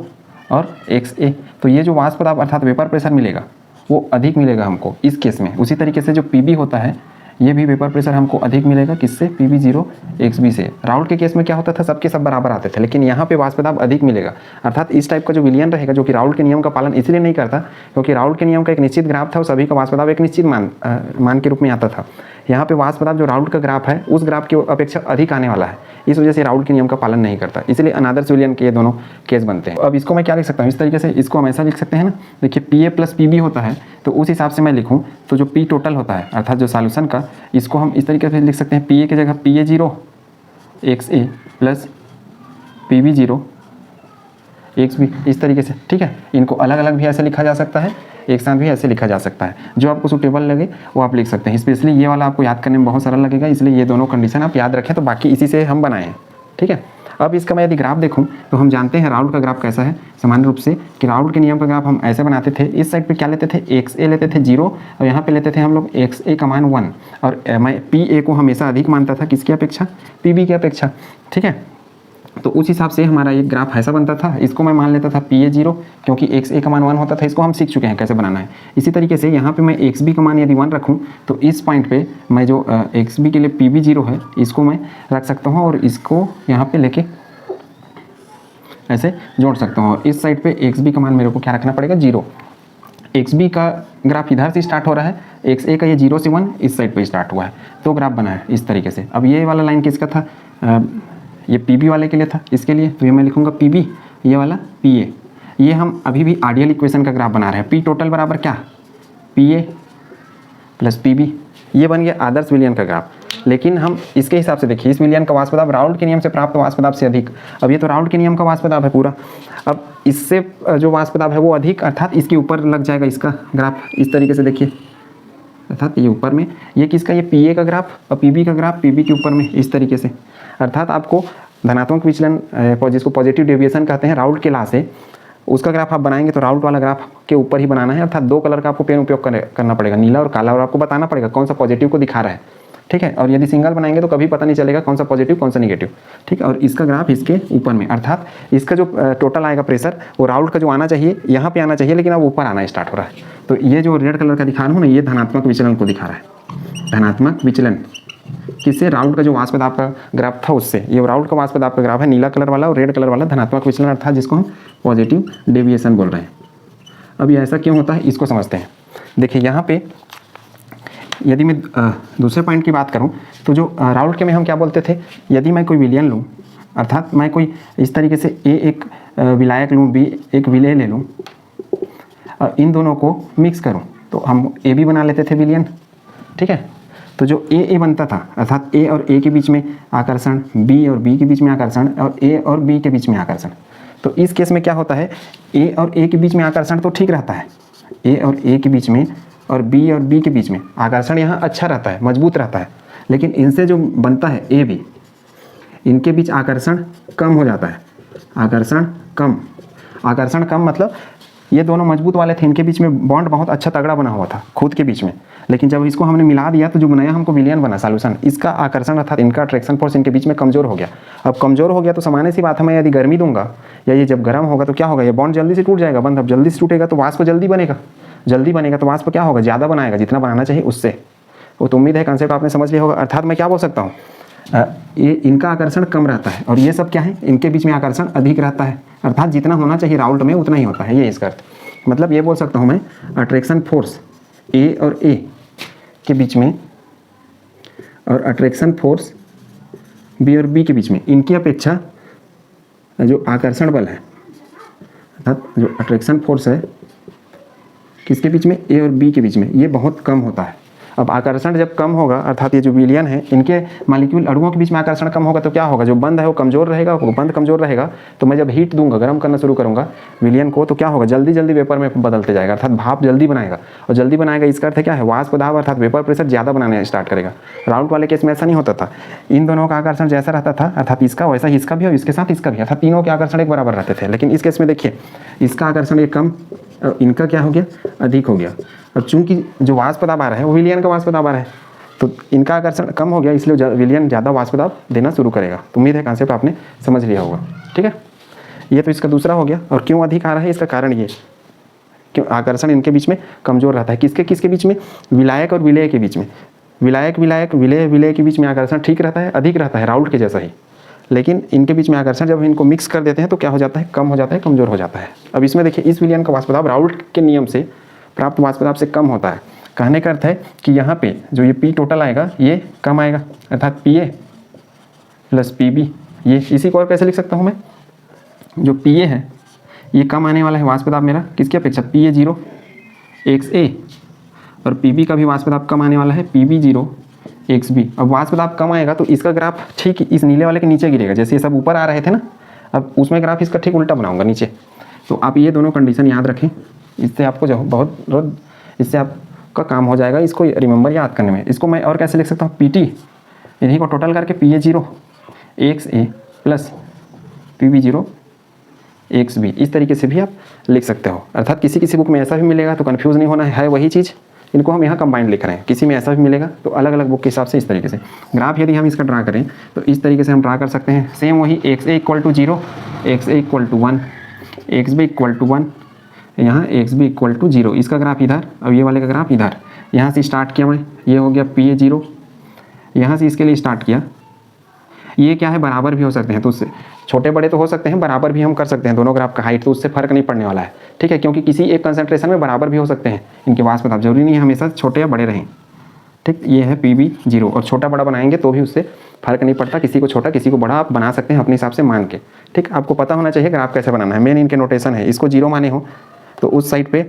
और XA। तो ये जो वाष्प दाब अर्थात वेपर प्रेशर मिलेगा वो अधिक मिलेगा हमको इस केस में। उसी तरीके से जो PB होता है ये भी वेपर प्रेशर हमको अधिक मिलेगा, किससे, PB0 XB से। राउल्ट के केस में क्या होता था, सबके सब बराबर आते थे, लेकिन यहाँ पे वाष्प दाब अधिक मिलेगा। अर्थात इस टाइप का जो विलयन रहेगा, जो कि राउल्ट के नियम का पालन इसलिए नहीं करता क्योंकि राउल्ट के नियम का एक निश्चित ग्राफ था और सभी का वाष्प दाब एक निश्चित मान के रूप में आता था। यहाँ पे वाष्प दाब जो राउल्ट का ग्राफ है उस ग्राफ की अपेक्षा अधिक आने वाला है, इस वजह से राउल्ट के नियम का पालन नहीं करता, इसलिए अनादर्श विलयन के ये दोनों केस बनते हैं। अब इसको मैं क्या लिख सकता हूँ, इस तरीके से इसको हम ऐसा लिख सकते हैं ना, देखिए PA + PB होता है, तो उस हिसाब से मैं लिखूँ तो जो P टोटल होता है अर्थात जो सॉल्यूशन का, इसको हम इस तरीके से लिख सकते हैं, PA की जगह PA0 XA + PB0 XB, इस तरीके से। ठीक है, इनको अलग अलग भी ऐसे लिखा जा सकता है, एक साथ भी ऐसे लिखा जा सकता है, जो आपको सूटेबल लगे वो आप लिख सकते हैं। स्पेशली ये वाला आपको याद करने में बहुत सरल लगेगा, इसलिए ये दोनों कंडीशन आप याद रखें, तो बाकी इसी से हम बनाए हैं। ठीक है, अब इसका मैं यदि ग्राफ देखूं तो हम जानते हैं राउल्ट का ग्राफ कैसा है, सामान्य रूप से कि राउल्ट के नियम का ग्राफ हम ऐसे बनाते थे। इस साइड पे क्या लेते थे, XA लेते थे 0, और यहाँ पे लेते थे हम लोग XA का मान 1, और मैं PA को हमेशा अधिक मानता था, किसकी अपेक्षा, PB की अपेक्षा। ठीक है, तो उस हिसाब से हमारा एक ग्राफ ऐसा बनता था। इसको मैं मान लेता था PA0, क्योंकि XA का मान 1 होता था, इसको हम सीख चुके हैं कैसे बनाना है। इसी तरीके से यहाँ पे मैं XB का मान यदि 1 रखूँ तो इस पॉइंट पे मैं जो XB के लिए PB0 है इसको मैं रख सकता हूँ, और इसको यहाँ पे लेके ऐसे जोड़ सकता हूँ। इस साइड पे XB का मान मेरे को क्या रखना पड़ेगा, 0। एक्स बी का ग्राफ इधर से स्टार्ट हो रहा है, एक्स ए का ये 0 से 1 इस साइड पे स्टार्ट हुआ है, तो ग्राफ बना है इस तरीके से। अब ये वाला लाइन किसका था, ये पी बी वाले के लिए था, इसके लिए तो ये मैं लिखूँगा पी बी, ये वाला पी ए। ये हम अभी भी आइडियल इक्वेशन का ग्राफ बना रहे हैं। पी टोटल बराबर क्या, P A plus P B, ये बन गया आदर्श विलयन का ग्राफ। लेकिन हम इसके हिसाब से देखिए, इस विलयन का वाष्प दाब राउल्ट के नियम से प्राप्त वाष्प दाब से अधिक। अब ये तो राउल्ट के नियम का वाष्प दाब है पूरा, अब इससे जो वाष्प दाब है वो अधिक, अर्थात इसके ऊपर लग जाएगा इसका ग्राफ इस तरीके से देखिए, अर्थात ये ऊपर में, ये किसका, ये पी ए का ग्राफ और पी बी का ग्राफ पी बी के ऊपर में इस तरीके से। अर्थात आपको धनात्मक विचलन जिसको पॉजिटिव डेविएशन कहते हैं राउल्ट के लॉ से, उसका ग्राफ आप बनाएंगे तो राउल्ट वाला ग्राफ के ऊपर ही बनाना है। अर्थात 2 कलर का आपको पेन उपयोग करना पड़ेगा, नीला और काला, और आपको बताना पड़ेगा कौन सा पॉजिटिव को दिखा रहा है, ठीक है। और यदि सिंगल बनाएंगे तो कभी पता नहीं चलेगा कौन सा पॉजिटिव कौन सा निगेटिव, ठीक है। और इसका ग्राफ इसके ऊपर में, अर्थात इसका जो टोटल आएगा प्रेशर वो राउल्ट का जो आना चाहिए यहाँ पे आना चाहिए, लेकिन अब ऊपर आना स्टार्ट हो रहा है। तो ये जो रेड कलर का दिखा रहा हूँ ना, ये धनात्मक विचलन को दिखा रहा है। धनात्मक विचलन किससे, राउल्ट का जो वाष्प दाब का ग्राफ था उससे। ये राउल्ट का वाष्प दाब का ग्राफ है, नीला कलर वाला और रेड कलर वाला धनात्मक विचलन, अर्थात जिसको हम पॉजिटिव डेविएशन बोल रहे हैं। अब ये ऐसा क्यों होता है इसको समझते हैं। देखिए यहाँ पे यदि मैं दूसरे पॉइंट की बात करूं तो जो राउल्ट के में हम क्या बोलते थे, यदि मैं कोई विलयन लूं, अर्थात मैं कोई इस तरीके से ए एक विलायक लूं, बी एक विलेय ले लूं और इन दोनों को मिक्स करूं तो हम ए बी बना लेते थे विलयन, ठीक है। तो जो ए बनता था, अर्थात ए और ए के बीच में आकर्षण, बी और बी के बीच में आकर्षण और ए और बी के बीच में आकर्षण। तो इस केस में क्या होता है, ए और ए के बीच में आकर्षण तो ठीक रहता है, ए और ए के बीच में और बी के बीच में आकर्षण यहाँ अच्छा रहता है, मजबूत रहता है। लेकिन इनसे जो बनता है ए बी, इनके बीच आकर्षण कम हो जाता है। आकर्षण कम मतलब ये दोनों मजबूत वाले थे, इनके बीच में बॉन्ड बहुत अच्छा तगड़ा बना हुआ था खुद के बीच में। लेकिन जब इसको हमने मिला दिया तो जो नया हमको विलयन बना सॉल्यूशन, इसका आकर्षण अर्थात इनका अट्रैक्शन फोर्स इनके बीच में कमजोर हो गया। अब कमजोर हो गया तो सामान्य सी बात है, मैं यदि गर्मी दूंगा या ये जब गर्म होगा तो क्या होगा, ये बॉन्ड जल्दी से टूट जाएगा बंद। अब जल्दी से टूटेगा तो वाष्प जल्दी बनेगा तो वाष्प क्या होगा, ज़्यादा बनाएगा जितना बनाना चाहिए उससे। वो तो उम्मीद है कंसेप्ट आपने समझ लिया होगा। अर्थात मैं क्या बोल सकता हूँ, ये इनका आकर्षण कम रहता है और ये सब क्या है, इनके बीच में आकर्षण अधिक रहता है। अर्थात जितना होना चाहिए राउल्ट में उतना ही होता है, ये इसका अर्थ। मतलब ये बोल सकता हूँ मैं, अट्रैक्शन फोर्स ए और ए के बीच में और अट्रैक्शन फोर्स बी और बी के बीच में, इनकी अपेक्षा जो आकर्षण बल है, अर्थात जो अट्रैक्शन फोर्स है किसके बीच में, ए और बी के बीच में, ये बहुत कम होता है। अब आकर्षण जब कम होगा, अर्थात ये जो विलयन है इनके मॉलिक्यूल अणुओं के बीच में आकर्षण कम होगा तो क्या होगा, जो बंद है वो कमजोर रहेगा। वो बंद कमजोर रहेगा तो मैं जब हीट दूंगा, गर्म करना शुरू करूंगा विलयन को, तो क्या होगा, जल्दी जल्दी वेपर में बदलते जाएगा, अर्थात भाप जल्दी बनाएगा। और जल्दी बनाएगा इसका अर्थ क्या है, वाष्प दाब अर्थात वेपर प्रेशर ज़्यादा बनाने स्टार्ट करेगा। राउल्ट वाले केस में ऐसा नहीं होता था, इन दोनों का आकर्षण जैसा रहता था, अर्थात इसका वैसा ही इसका भी और इसके साथ इसका भी, अर्थात तीनों के आकर्षण एक बराबर रहते थे। लेकिन इस केस में देखिए, इसका आकर्षण ये कम और इनका क्या हो गया, अधिक हो गया। और चूंकि जो वाष्प दाब आ रहा है वो विलयन का वाष्प दाब आ रहा है, तो इनका आकर्षण कम हो गया, इसलिए विलयन ज़्यादा वाष्प दाब देना शुरू करेगा। तो उम्मीद है कंसेप्ट आपने समझ लिया होगा, ठीक है। ये तो इसका दूसरा हो गया। और क्यों अधिक आ रहा है, इसका कारण ये, क्यों आकर्षण इनके बीच में कमजोर रहता है। किसके बीच में, विलायक और विलेय के बीच में। विलायक विलेय के बीच में आकर्षण ठीक रहता है, अधिक रहता है राउल्ट के जैसा ही। लेकिन इनके बीच में आकर्षण जब इनको मिक्स कर देते हैं तो क्या हो जाता है, कम हो जाता है, कमजोर हो जाता है। अब इसमें देखिए, इस विलयन का वाष्प दाब राउल्ट के नियम से प्राप्त वाष्प दाब से कम होता है। कहने का अर्थ है कि यहाँ पे जो ये पी टोटल आएगा ये कम आएगा, अर्थात P A plus P B. ये इसी को और कैसे लिख सकता हूँ मैं, जो पी ए है ये कम आने वाला है वाष्प दाब मेरा, किसकी अपेक्षा, पी ए 0 एक्स ए, और पी बी का भी वाष्प दाब कम आने वाला है, पी बी 0 एक्स बी। अब वाष्प दाब कम आएगा तो इसका ग्राफ ठीक इस नीले वाले के नीचे गिरेगा, जैसे ये सब ऊपर आ रहे थे ना, अब उसमें ग्राफ इसका ठीक उल्टा बनाऊंगा नीचे। तो आप ये दोनों कंडीशन याद रखें, इससे आपको जो बहुत इससे आपका काम हो जाएगा इसको रिमेंबर याद करने में। इसको मैं और कैसे लिख सकता हूँ, पी टी इन्हीं को टोटल करके P A 0 X A plus P B 0 X B, इस तरीके से भी आप लिख सकते हो। अर्थात किसी बुक में ऐसा भी मिलेगा तो कन्फ्यूज़ नहीं होना है वही चीज़, इनको हम यहाँ कंबाइंड लिख रहे हैं। किसी में ऐसा भी मिलेगा तो अलग अलग बुक के हिसाब से इस तरीके से ग्राफ यदि हम इसका ड्रा करें तो इस तरीके से हम ड्रा कर सकते हैं। सेम वही X A equal to 0, X A equal to 1, X B equal to 1, यहाँ एक्स बी इक्वल टू 0, इसका ग्राफ इधर, अब ये वाले का ग्राफ इधर। यहाँ से स्टार्ट किया मैं, ये हो गया पी ए 0, यहाँ से इसके लिए स्टार्ट किया, ये क्या है, बराबर भी हो सकते हैं, तो उससे छोटे बड़े तो हो सकते हैं, बराबर भी हम कर सकते हैं दोनों ग्राफ का हाइट, तो उससे फर्क नहीं पड़ने वाला है। ठीक है, क्योंकि किसी एक कंसंट्रेशन में बराबर भी हो सकते हैं इनके वास्प दाब, जरूरी नहीं है हमेशा छोटे या बड़े रहें। ठीक, ये है PB 0, और छोटा बड़ा बनाएंगे तो भी उससे फर्क नहीं पड़ता, किसी को छोटा किसी को बड़ा आप बना सकते हैं अपने हिसाब से मान के। ठीक, आपको पता होना चाहिए ग्राफ कैसे बनाना है, मेन इनके नोटेशन है। इसको 0 माने हो तो उस साइड पे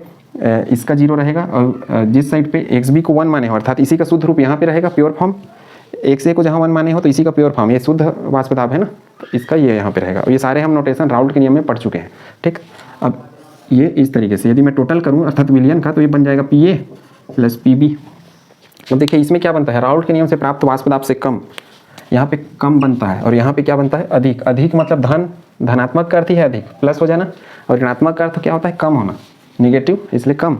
इसका 0 रहेगा, और जिस साइड पे XB को 1 माने हो, अर्थात इसी का शुद्ध रूप यहाँ पे रहेगा प्योर फॉर्म, XA को जहाँ 1 माने हो तो इसी का प्योर फॉर्म, ये शुद्ध वाष्प दाब है ना, तो इसका ये यहाँ पे रहेगा। और ये सारे हम नोटेशन राउल्ट के नियम में पढ़ चुके हैं। ठीक, अब ये इस तरीके से यदि मैं टोटल करूँ अर्थात विलियन का, तो ये बन जाएगा PA प्लस PB। तो देखिए इसमें क्या बनता है, राउल्ट के नियम से प्राप्त वाष्प दाब से कम, यहाँ पे कम बनता है, और यहाँ पे क्या बनता है, अधिक। अधिक मतलब धन, धनात्मक का अर्थ ही है अधिक, प्लस हो जाना, और ऋणात्मक का अर्थ क्या होता है, कम होना, निगेटिव, इसलिए कम।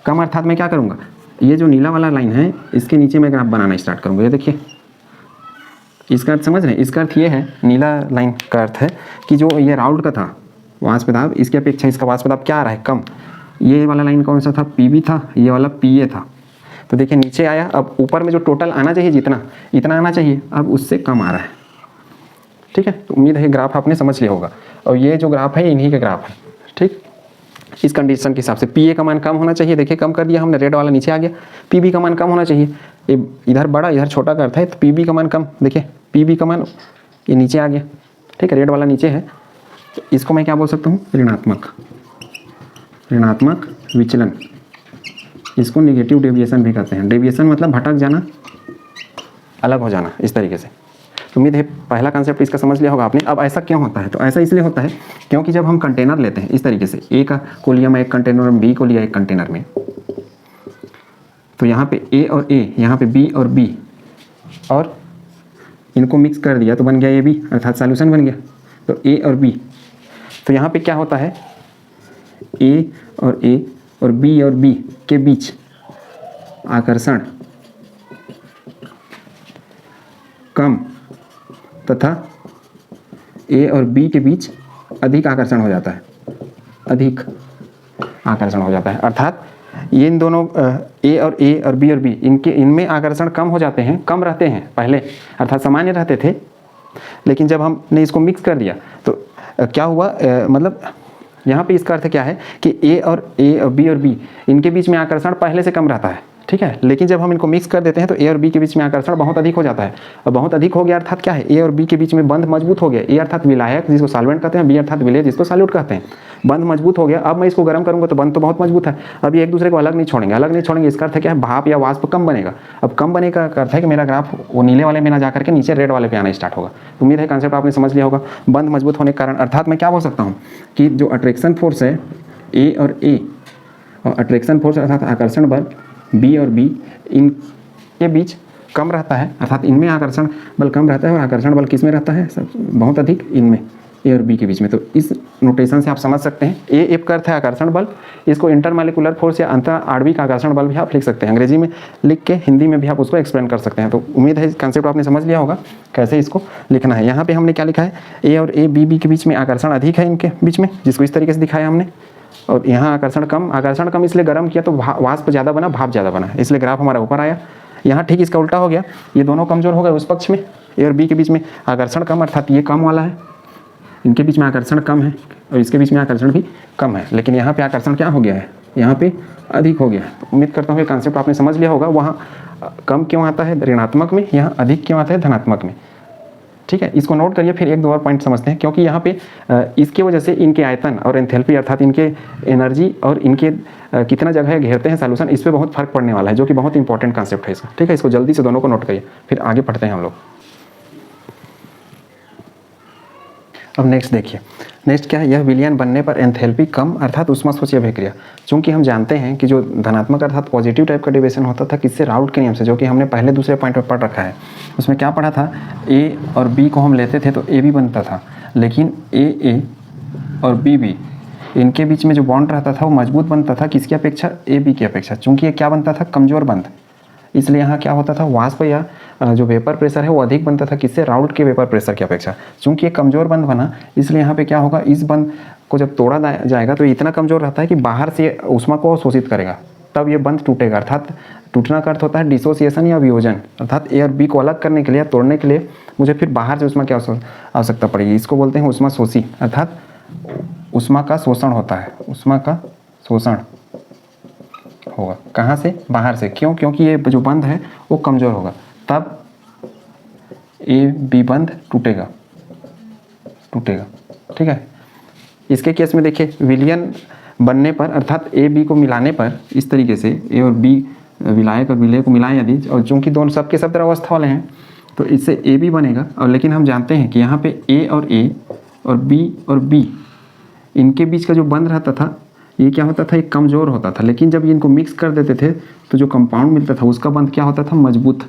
कम अर्थात मैं क्या करूँगा, ये जो नीला वाला लाइन है इसके नीचे मैं ग्राफ बनाना स्टार्ट करूँगा। ये देखिए इसका अर्थ समझ रहे हैं, इसका अर्थ ये है, नीला लाइन का अर्थ है कि जो ये राउल्ट का था वाष्प दाब, इसकी अपेक्षा इसका वाष्प दाब क्या आ रहा है, कम। ये वाला लाइन कौन सा था, PB था, ये वाला PA था। तो देखिए नीचे आया, अब ऊपर में जो टोटल आना चाहिए जितना, इतना आना चाहिए, अब उससे कम आ रहा है। ठीक है, तो उम्मीद है ग्राफ आपने समझ लिया होगा, और ये जो ग्राफ है इन्हीं के ग्राफ है। ठीक, इस कंडीशन के हिसाब से PA का मान कम होना चाहिए, देखिए कम कर दिया हमने, रेड वाला नीचे आ गया। PB का मान कम होना चाहिए, ये इधर बड़ा इधर छोटा का अर्थ है, तो PB का मान कम, देखिए PB का मान ये नीचे आ गया। ठीक है, रेड वाला नीचे है, तो इसको मैं क्या बोल सकता हूँ, ऋणात्मक, ऋणात्मक विचलन। इसको नेगेटिव डेविएशन भी कहते हैं। डेविएशन मतलब भटक जाना, अलग हो जाना, इस तरीके से। तो उम्मीद है पहला कॉन्सेप्ट इसका समझ लिया होगा आपने। अब ऐसा क्यों होता है, तो ऐसा इसलिए होता है क्योंकि जब हम कंटेनर लेते हैं इस तरीके से, A को लिया मैं एक कंटेनर में, B को लिया एक कंटेनर में, तो यहाँ पे A और A, यहाँ पे B और B, और इनको मिक्स कर दिया तो बन गया AB, अर्थात सॉल्यूशन बन गया। तो A और B, तो यहाँ पे क्या होता है, A और B और B के बीच आकर्षण कम तथा A और B के बीच अधिक आकर्षण हो जाता है, अधिक आकर्षण हो जाता है। अर्थात ये इन दोनों A और B और B, इनमें आकर्षण कम हो जाते हैं, कम रहते हैं पहले, अर्थात सामान्य रहते थे, लेकिन जब हमने इसको मिक्स कर दिया तो क्या हुआ, मतलब यहाँ पे इसका अर्थ क्या है कि A और B और B इनके बीच में आकर्षण पहले से कम रहता है। ठीक है, लेकिन जब हम इनको मिक्स कर देते हैं तो A और B के बीच में आकर्षण बहुत अधिक हो जाता है, और बहुत अधिक हो गया अर्थात क्या है, A और B के बीच में बंध मजबूत हो गया। A अर्थात विलायक जिसको सॉल्वेंट कहते हैं, B अर्थात विलेय जिसको सॉल्यूट कहते हैं। बंध मजबूत हो गया, अब मैं इसको गर्म करूंगा तो बंध तो बहुत मजबूत है, अब ये एक दूसरे को अलग नहीं छोड़ेंगे, अलग नहीं छोड़ेंगे, इसका अर्थ है क्या है, भाप या वाष्प कम बनेगा। अब कम बनेगा का अर्थ है कि मेरा ग्राफ वो नीले वाले में ना जाकर के नीचे रेड वाले पे आना स्टार्ट होगा। उम्मीद है कॉन्सेप्ट आपने समझ लिया होगा। बंध मजबूत होने के कारण अर्थात मैं क्या बोल सकता हूँ कि जो अट्रैक्शन फोर्स है A और A, और अट्रैक्शन फोर्स अर्थात आकर्षण बल B और B, इनके बीच कम रहता है, अर्थात इनमें आकर्षण बल कम रहता है, और आकर्षण बल किस में रहता है, सब बहुत अधिक इनमें, A और B के बीच में। तो इस नोटेशन से आप समझ सकते हैं, A F का अर्थ है आकर्षण बल, इसको इंटरमॉलिक्यूलर फोर्स या अंतर आणविक आकर्षण बल भी आप लिख सकते हैं, अंग्रेजी में लिख के हिंदी में भी आप उसको एक्सप्लेन कर सकते हैं। तो उम्मीद है कॉन्सेप्ट आपने समझ लिया होगा कैसे इसको लिखना है। यहाँ पे हमने क्या लिखा है, A और B के बीच में आकर्षण अधिक है इनके बीच में, जिसको इस तरीके से दिखाया हमने, और यहाँ आकर्षण कम इसलिए गर्म किया तो वाष्प ज़्यादा बना, भाप ज़्यादा बना, इसलिए ग्राफ हमारा ऊपर आया। यहाँ ठीक इसका उल्टा हो गया, ये दोनों कमजोर हो गए उस पक्ष में, A और B के बीच में आकर्षण कम, अर्थात ये कम वाला है, इनके बीच में आकर्षण कम है, और इसके बीच में आकर्षण भी कम है, लेकिन यहाँ पे आकर्षण क्या हो गया है, यहाँ पे अधिक हो गया है। तो उम्मीद करता हूँ ये कॉन्सेप्ट आपने समझ लिया होगा। वहाँ कम क्यों आता है ऋणात्मक में, यहाँ अधिक क्यों आता है धनात्मक में। ठीक है, इसको नोट करिए, फिर एक दो और पॉइंट समझते हैं, क्योंकि यहाँ पे इसकी वजह से इनके आयतन और एंथैल्पी अर्थात इनके एनर्जी और इनके कितना जगह घेरते हैं सॉल्यूशन, इस पे बहुत फर्क पड़ने वाला है, जो कि बहुत इंपॉर्टेंट कॉन्सेप्ट है इसका। ठीक है, इसको जल्दी से दोनों को नोट करिए, फिर आगे पढ़ते हैं हम लोग। अब नेक्स्ट देखिए, नेक्स्ट क्या है, यह विलयन बनने पर एंथैल्पी कम अर्थात ऊष्मास्वचीय अभिक्रिया। चूंकि हम जानते हैं कि जो धनात्मक अर्थात पॉजिटिव टाइप का डेविएशन होता था किससे, राउल्ट के नियम से, जो कि हमने पहले दूसरे पॉइंट में पढ़ रखा है। उसमें क्या पढ़ा था, A और B को हम लेते थे तो AB बनता था, लेकिन AA और BB इनके बीच में जो बॉन्ड रहता था वो मजबूत बनता था, किसकी अपेक्षा, AB की अपेक्षा। चूंकि ये क्या बनता था, कमजोर बंध, इसलिए यहाँ क्या होता था, वाष्प या जो वेपर प्रेशर है वो अधिक बनता था, किससे, राउल्ट के वेपर प्रेशर की अपेक्षा। चूंकि ये कमजोर बंध बना, इसलिए यहाँ पे क्या होगा, इस बंध को जब तोड़ा जाएगा तो इतना कमजोर रहता है कि बाहर से ऊष्मा को शोषित करेगा, तब ये बंध टूटेगा। अर्थात टूटना का अर्थ होता है डिसोसिएशन या वियोजन, अर्थात ए और बी को अलग करने के लिए, तोड़ने के लिए मुझे फिर बाहर से ऊष्मा की आवश्यकता पड़ेगी। इसको बोलते हैं ऊष्मा शोषी, अर्थात ऊष्मा का शोषण होता है, ऊष्मा का शोषण होगा। कहाँ से? बाहर से। क्यों? क्योंकि ये जो बंध है वो कमज़ोर होगा, तब ए बी बंध टूटेगा। ठीक है। इसके केस में देखिए विलयन बनने पर, अर्थात ए बी को मिलाने पर, इस तरीके से ए और बी विलायक और विलय को मिलाएं यदि, और चूंकि दोनों सबके सब तरह अवस्था वाले हैं तो इससे ए बी बनेगा। और लेकिन हम जानते हैं कि यहाँ पे ए और बी इनके बीच का जो बंध रहता था ये क्या होता था? एक कमज़ोर होता था। लेकिन जब इनको मिक्स कर देते थे तो जो कंपाउंड मिलता था उसका बंध क्या होता था? मजबूत,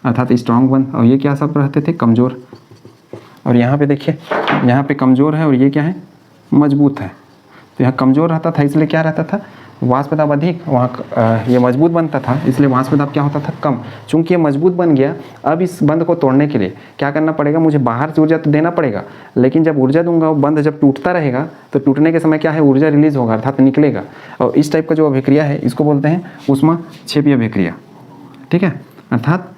अर्थात स्ट्रॉन्ग बंध। और ये क्या सब रहते थे? कमज़ोर। और यहाँ पे देखिए, यहाँ पे कमज़ोर है और ये क्या है? मजबूत है। तो यहाँ कमज़ोर रहता था इसलिए क्या रहता था? वाष्प दाब अधिक, वहाँ ये मजबूत बनता था इसलिए वाष्प दाब क्या होता था? कम। चूंकि ये मजबूत बन गया, अब इस बंध को तोड़ने के लिए क्या करना पड़ेगा? मुझे बाहर से ऊर्जा तो देना पड़ेगा, लेकिन जब ऊर्जा दूंगा वो बंध जब टूटता रहेगा तो टूटने के समय क्या है? ऊर्जा रिलीज होगा, अर्थात निकलेगा। और इस टाइप का जो अभिक्रिया है इसको बोलते हैं ऊष्माक्षेपी अभिक्रिया। ठीक है, अर्थात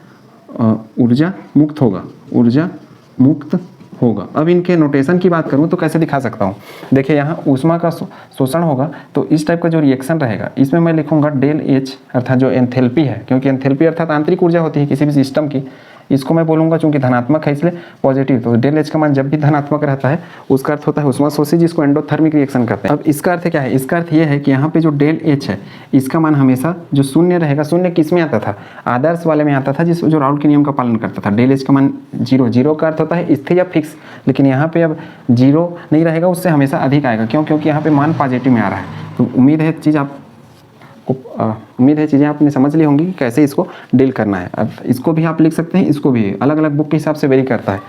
ऊर्जा मुक्त होगा, ऊर्जा मुक्त होगा। अब इनके नोटेशन की बात करूं तो कैसे दिखा सकता हूं? देखिए यहाँ ऊष्मा का शोषण होगा तो इस टाइप का जो रिएक्शन रहेगा इसमें मैं लिखूंगा डेल एच, अर्थात जो एंथैल्पी है, क्योंकि एंथैल्पी अर्थात आंतरिक ऊर्जा होती है किसी भी सिस्टम की, इसको मैं बोलूँगा चूंकि धनात्मक है इसलिए पॉजिटिव। तो डेल एच का मान जब भी धनात्मक रहता है उसका अर्थ होता है ऊष्माशोषी, जिसको एंडोथर्मिक रिएक्शन कहते हैं। अब इसका अर्थ क्या है? इसका अर्थ ये है कि यहाँ पे जो डेल एच है इसका मान हमेशा जो शून्य रहेगा, शून्य किस में आता था? आदर्श वाले में आता था, जिस जो राउल्ट के नियम का पालन करता था। डेल एच का मान जीरो, जीरो का अर्थ होता है स्थिर या फिक्स, लेकिन यहाँ पे अब जीरो नहीं रहेगा, उससे हमेशा अधिक आएगा। क्यों? क्योंकि यहाँ पे मान पॉजिटिव में आ रहा है। तो उम्मीद है चीज़ें आपने समझ ली होंगी कि कैसे इसको डील करना है। अब इसको भी आप लिख सकते हैं, इसको भी अलग अलग बुक के हिसाब से वेरी करता है।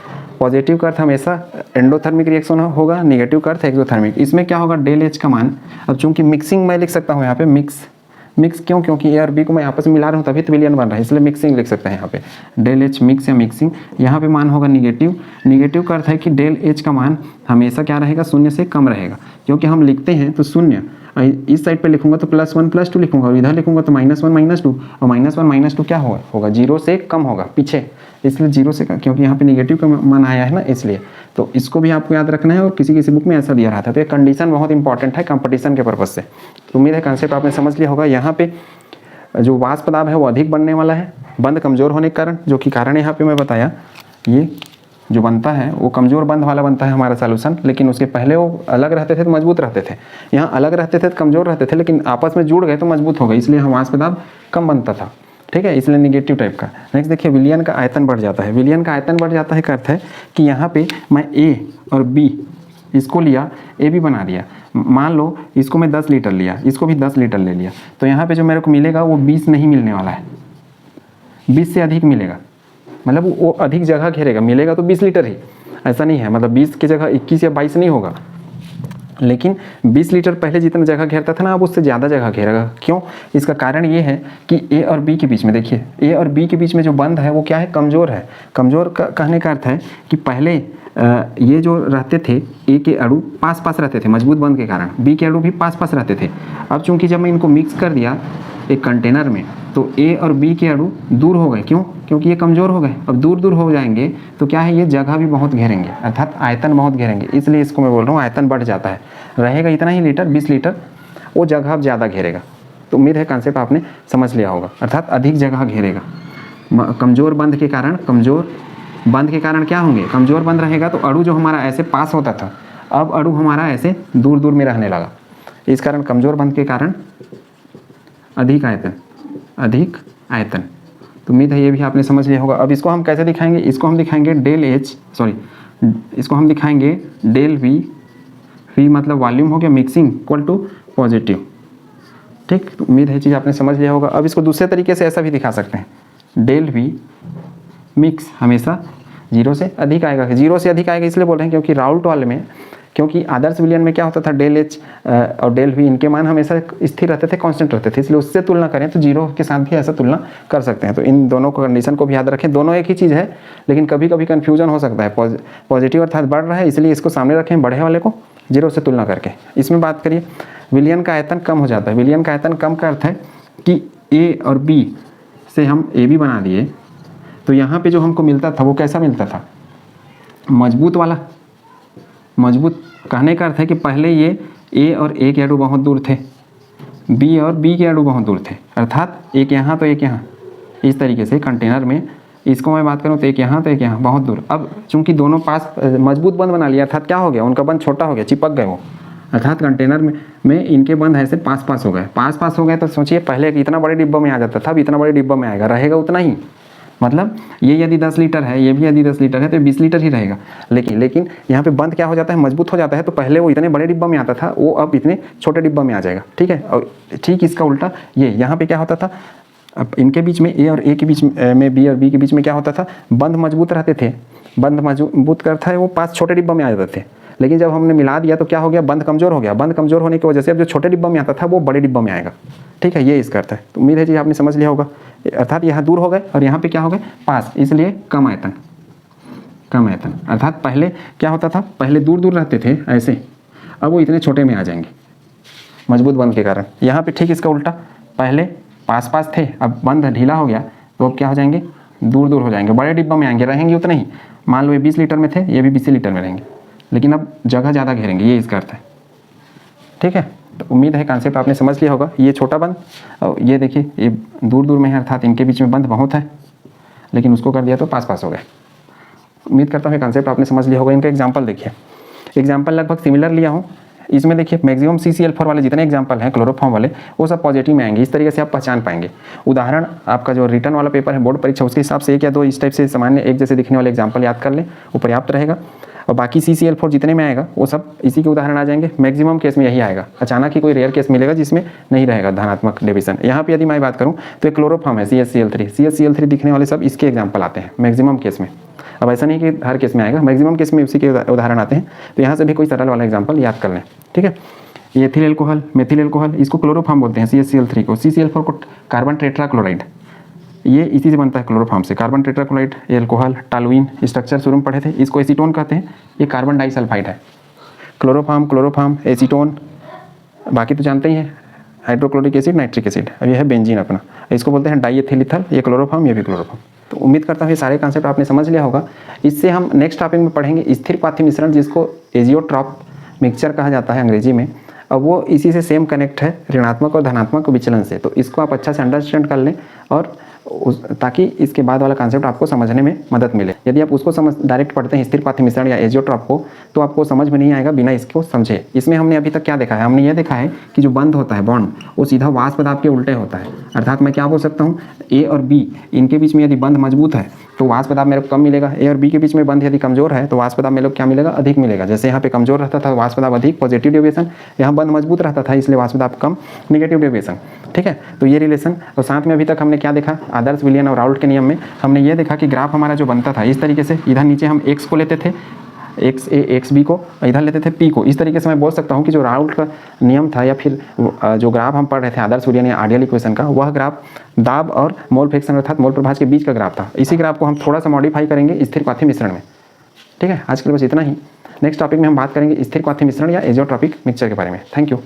पॉजिटिव का अर्थ हमेशा एंडोथर्मिक रिएक्शन होगा, नेगेटिव का अर्थ एक्सोथर्मिक। इसमें क्या होगा? डेल एच का मान, अब चूंकि मिक्सिंग मैं लिख सकता हूँ यहाँ पे मिक्स क्यों? क्योंकि ए और बी को मैं आपस में मिला रहा हूँ तभी तो विलयन बन रहा है, इसलिए मिक्सिंग लिख सकते हैं यहाँ पे। डेल एच मिक्स या मिक्सिंग, यहाँ पे मान होगा निगेटिव का अर्थ है कि डेल एच का मान हमेशा क्या रहेगा? शून्य से कम रहेगा। क्योंकि हम लिखते हैं तो शून्य, इस साइड पे लिखूंगा तो +1 +2 लिखूंगा, और इधर लिखूंगा तो -1 -2, और -1 -2 क्या होगा? जीरो से कम होगा पीछे, इसलिए जीरो से कम, क्योंकि यहाँ पे निगेटिव का मान आया है ना, इसलिए। तो इसको भी आपको याद रखना है, और किसी बुक में ऐसा दिया रहा था। तो ये कंडीशन बहुत इंपॉर्टेंट है कंपटीशन के पर्पज से। तो उम्मीद है कंसेप्ट आपने समझ लिया होगा। यहाँ पे जो वाष्प दाब है वो अधिक बनने वाला है बंध कमज़ोर होने के कारण, जो कि कारण यहाँ पे मैं बताया, ये जो बनता है वो कमज़ोर बंध वाला बनता है हमारा सॉल्यूशन। लेकिन उसके पहले वो अलग रहते थे तो मजबूत रहते थे, यहाँ अलग रहते थे तो कमज़ोर रहते थे, लेकिन आपस में जुड़ गए तो मजबूत हो गए, इसलिए वाष्प दाब कम बनता था। ठीक है, इसलिए निगेटिव टाइप का। नेक्स्ट देखिए, विलयन का आयतन बढ़ जाता है। विलयन का आयतन बढ़ जाता है का अर्थ है कि यहाँ पे मैं ए और बी इसको लिया, ए बी बना दिया। मान लो इसको मैं 10 लीटर लिया, इसको भी 10 लीटर ले लिया, तो यहाँ पे जो मेरे को मिलेगा वो 20 नहीं मिलने वाला है, 20 से अधिक मिलेगा। मतलब वो अधिक जगह घेरेगा, मिलेगा तो 20 लीटर ही, ऐसा नहीं है। मतलब 20 की जगह 21 या 22 नहीं होगा, लेकिन 20 लीटर पहले जितना जगह घेरता था ना, अब उससे ज़्यादा जगह घेरेगा। क्यों? इसका कारण ये है कि ए और बी के बीच में, देखिए ए और बी के बीच में जो बंध है वो क्या है? कमज़ोर है। कमज़ोर कहने का अर्थ है कि पहले ये जो रहते थे, ए के अणु पास पास रहते थे मजबूत बंध के कारण, बी के अणु भी पास पास रहते थे। अब चूंकि जब मैं इनको मिक्स कर दिया एक कंटेनर में, तो ए और बी के अणु दूर हो गए। क्यों? क्योंकि ये कमज़ोर हो गए। अब दूर दूर हो जाएंगे तो क्या है? ये जगह भी बहुत घेरेंगे, अर्थात आयतन बहुत घेरेंगे। इसलिए इसको मैं बोल रहा हूँ आयतन बढ़ जाता है। रहेगा इतना ही लीटर, 20 लीटर, वो जगह अब ज़्यादा घेरेगा। तो उम्मीद है कॉन्सेप्ट आपने समझ लिया होगा, अर्थात अधिक जगह घेरेगा। कमज़ोर बंध के कारण क्या होंगे? कमज़ोर बंध रहेगा तो अणु जो हमारा ऐसे पास होता था, अब अणु हमारा ऐसे दूर दूर में रहने लगा। इस कारण कमज़ोर बंध के कारण अधिक आयतन। तो उम्मीद है ये भी आपने समझ लिया होगा। अब इसको हम कैसे दिखाएंगे? इसको हम दिखाएंगे डेल वी मतलब वॉल्यूम हो गया, मिक्सिंग इक्वल टू पॉजिटिव। ठीक, तो उम्मीद है चीज़ आपने समझ लिया होगा। अब इसको दूसरे तरीके से ऐसा भी दिखा सकते हैं, डेल वी मिक्स हमेशा जीरो से अधिक आएगा। जीरो से अधिक आएगा इसलिए बोल रहे हैं क्योंकि राउल्ट वाले में, क्योंकि आदर्श विलयन में क्या होता था? डेल एच और डेल वी इनके मान हमेशा स्थिर रहते थे, कांस्टेंट रहते थे, इसलिए उससे तुलना करें तो जीरो के साथ भी ऐसा तुलना कर सकते हैं। तो इन दोनों को कंडीशन को भी याद रखें। दोनों एक ही चीज़ है, लेकिन कभी कभी कन्फ्यूजन हो सकता है। पॉजिटिव अर्थात बढ़ रहा है, इसलिए इसको सामने रखें बड़े वाले को, जीरो से तुलना करके। इसमें बात करिए विलयन का आयतन कम हो जाता है। विलयन का आयतन कम का अर्थ है कि ए और बी से हम ए बी बना दिए तो यहाँ पे जो हमको मिलता था वो कैसा मिलता था, मजबूत वाला। मजबूत कहने का अर्थ है कि पहले ये ए और ए के अणु बहुत दूर थे, बी और बी के अणु बहुत दूर थे, अर्थात एक यहाँ तो एक यहाँ, इस तरीके से कंटेनर में इसको मैं बात करूँ तो एक यहाँ तो एक यहाँ, बहुत दूर। अब चूंकि दोनों पास मजबूत बंद बना लिया, अर्थात क्या हो गया, उनका बंद छोटा हो गया, चिपक गए वो, अर्थात कंटेनर में इनके बंद ऐसे पास हो गए। पास हो गए तो सोचिए पहले इतना बड़े डिब्बा में आ जाता था, अब इतना बड़े डिब्बा में आएगा, रहेगा उतना ही। मतलब ये यदि 10 लीटर है, ये भी यदि 10 लीटर है तो 20 लीटर ही रहेगा। लेकिन यहाँ पे बंद क्या हो जाता है, मजबूत हो जाता है। तो पहले वो इतने बड़े डिब्बा में आता था, वो अब इतने छोटे डिब्बा में आ जाएगा, ठीक है। और ठीक इसका उल्टा ये यहाँ पे क्या होता था, अब इनके बीच में ए और ए के बीच में, बी और बी के बीच में क्या होता था, बंद मजबूत रहते थे। बंद मजबूत करता है वो पास छोटे डिब्बा में आ जाते थे। लेकिन जब हमने मिला दिया तो क्या हो गया, बंद कमजोर हो गया। बंद कमजोर होने की वजह से अब जो छोटे डिब्बा में आता था वो बड़े डिब्बा में आएगा, ठीक है। ये इसका अर्थ है। तो उम्मीद है जी आपने समझ लिया होगा। अर्थात यहाँ दूर हो गए और यहाँ पे क्या हो गए, पास, इसलिए कम आयतन। अर्थात पहले क्या होता था, पहले दूर दूर रहते थे ऐसे, अब वो इतने छोटे में आ जाएंगे मजबूत बंद के कारण। यहाँ पे ठीक इसका उल्टा, पहले पास थे, अब बंद ढीला हो गया तो अब क्या हो जाएंगे, दूर हो जाएंगे, बड़े डिब्बा में आएंगे, रहेंगे उतना ही। मान लो ये 20 लीटर में थे, ये भी 20 लीटर में रहेंगे, लेकिन अब जगह ज़्यादा घेरेंगे, ये इसका अर्थ है, ठीक है। तो उम्मीद है कॉन्सेप्ट आपने समझ लिया होगा। ये छोटा बंद और ये देखिए ये दूर में है, अर्थात इनके बीच में बंद बहुत है, लेकिन उसको कर दिया तो पास हो गए। उम्मीद करता हूँ कॉन्सेप्ट आपने समझ लिया होगा। इनका एग्जाम्पल देखिए, एग्जाम्पल लगभग सिमिलर लिया हूँ। इसमें देखिए मैक्सिमम CCl4 वाले जितने एग्जाम्पल हैं क्लोरोफॉर्म वाले, वो सब पॉजिटिव में आएंगे। इस तरीके से आप पहचान पाएंगे। उदाहरण आपका जो रिटर्न वाला पेपर है बोर्ड परीक्षा, उसके हिसाब से 1 या 2 इस टाइप से सामान्य एक जैसे दिखने वाले एग्जाम्पल याद कर लें, वो पर्याप्त रहेगा। और बाकी CCl4 जितने में आएगा वो सब इसी के उदाहरण आ जाएंगे। मैक्सिमम केस में यही आएगा, अचानक ही कोई रेयर केस मिलेगा जिसमें नहीं रहेगा धनात्मक डिविजन। यहाँ पे यदि मैं बात करूँ तो एक क्लोरोफॉर्म है CHCl3 दिखने वाले सब इसके एग्जाम्पल आते हैं मैक्सिमम केस में। अब ऐसा नहीं कि हर केस में आएगा, मैक्सिमम केस में उसी के उदाहरण आते हैं। तो यहाँ से भी कोई सरल वाला एग्जाम्पल याद कर लें, ठीक है। एथिल एल्कोहल, मेथिल एल्कोहल, इसको क्लोरोफॉर्म बोलते हैं CHCl3 को। CCl4 को कार्बन टेट्राक्लोराइड, ये इसी से बनता है क्लोरोफॉर्म से। Carbon tetrachloride, alcohol, toluene, structure शुरू में पढ़े थे। इसको एसीटोन कहते हैं, ये कार्बन डाइसल्फाइड है। क्लोरोफॉर्म, एसीटोन, बाकी तो जानते ही हैं, हाइड्रोक्लोरिक एसिड, नाइट्रिक एसिड। अब ये है बेंजीन अपना, इसको बोलते हैं डाईएथिल ईथर। ये क्लोरोफॉर्म, ये भी क्लोरोफॉर्म। तो उम्मीद करता हूँ ये सारे कॉन्सेप्ट आपने समझ लिया होगा। इससे हम नेक्स्ट टॉपिक में पढ़ेंगे स्थिर पाथी मिश्रण, जिसको एजियोट्रॉप मिक्सचर कहा जाता है अंग्रेजी में। अब वो इसी से सेम कनेक्ट है ऋणात्मक और धनात्मक विचलन से। तो इसको आप अच्छा से अंडरस्टैंड कर लें और ताकि इसके बाद वाला कॉन्सेप्ट आपको समझने में मदद मिले। यदि आप उसको डायरेक्ट पढ़ते हैं स्थिर पाथी मिश्रण या एजियोट्रॉप को, तो आपको समझ में नहीं आएगा बिना इसको समझे। इसमें हमने अभी तक क्या देखा है, हमने ये देखा है कि जो बंद होता है बॉन्ड, वो सीधा वाष्प दाब के उल्टे होता है। अर्थात मैं क्या बोल सकता हूँ, ए और बी इनके बीच में यदि बंद मजबूत है तो वाष्प दाब मेरे को कम मिलेगा। ए और बी के बीच में बंद यदि कमजोर है तो वाष्प दाब मेरे को क्या मिलेगा, अधिक मिलेगा। जैसे यहाँ पे कमजोर रहता था वाष्प दाब अधिक, पॉजिटिव डेविएशन, यहाँ बंद मजबूत रहता था इसलिए वाष्प दाब कम, नेगेटिव डेविएशन, ठीक है। तो ये रिलेशन। और साथ में अभी तक हमने क्या देखा, आदर्श, विलियन और राउल्ट के नियम में हमने ये देखा कि ग्राफ हमारा जो बनता था इस तरीके से, इधर नीचे हम x को लेते थे, एक्स ए एक्स बी को, इधर लेते थे p को। इस तरीके से मैं बोल सकता हूँ कि जो राउल्ट का नियम था या फिर जो ग्राफ हम पढ़ रहे थे आदर्श, विलियन या आइडियल इक्वेशन का, वह ग्राफ दाब और मोल फ्रैक्शन अर्थात मोल प्रभाज के बीच का ग्राफ था। इसी ग्राफ को हम थोड़ा सा मॉडिफाई करेंगे स्थिर पाथी मिश्रण में, ठीक है। आज के लिए बस इतना ही। नेक्स्ट टॉपिक में हम बात करेंगे स्थिर पाथी मिश्रण या एजियोट्रॉपिक मिक्सचर के बारे में। Thank you.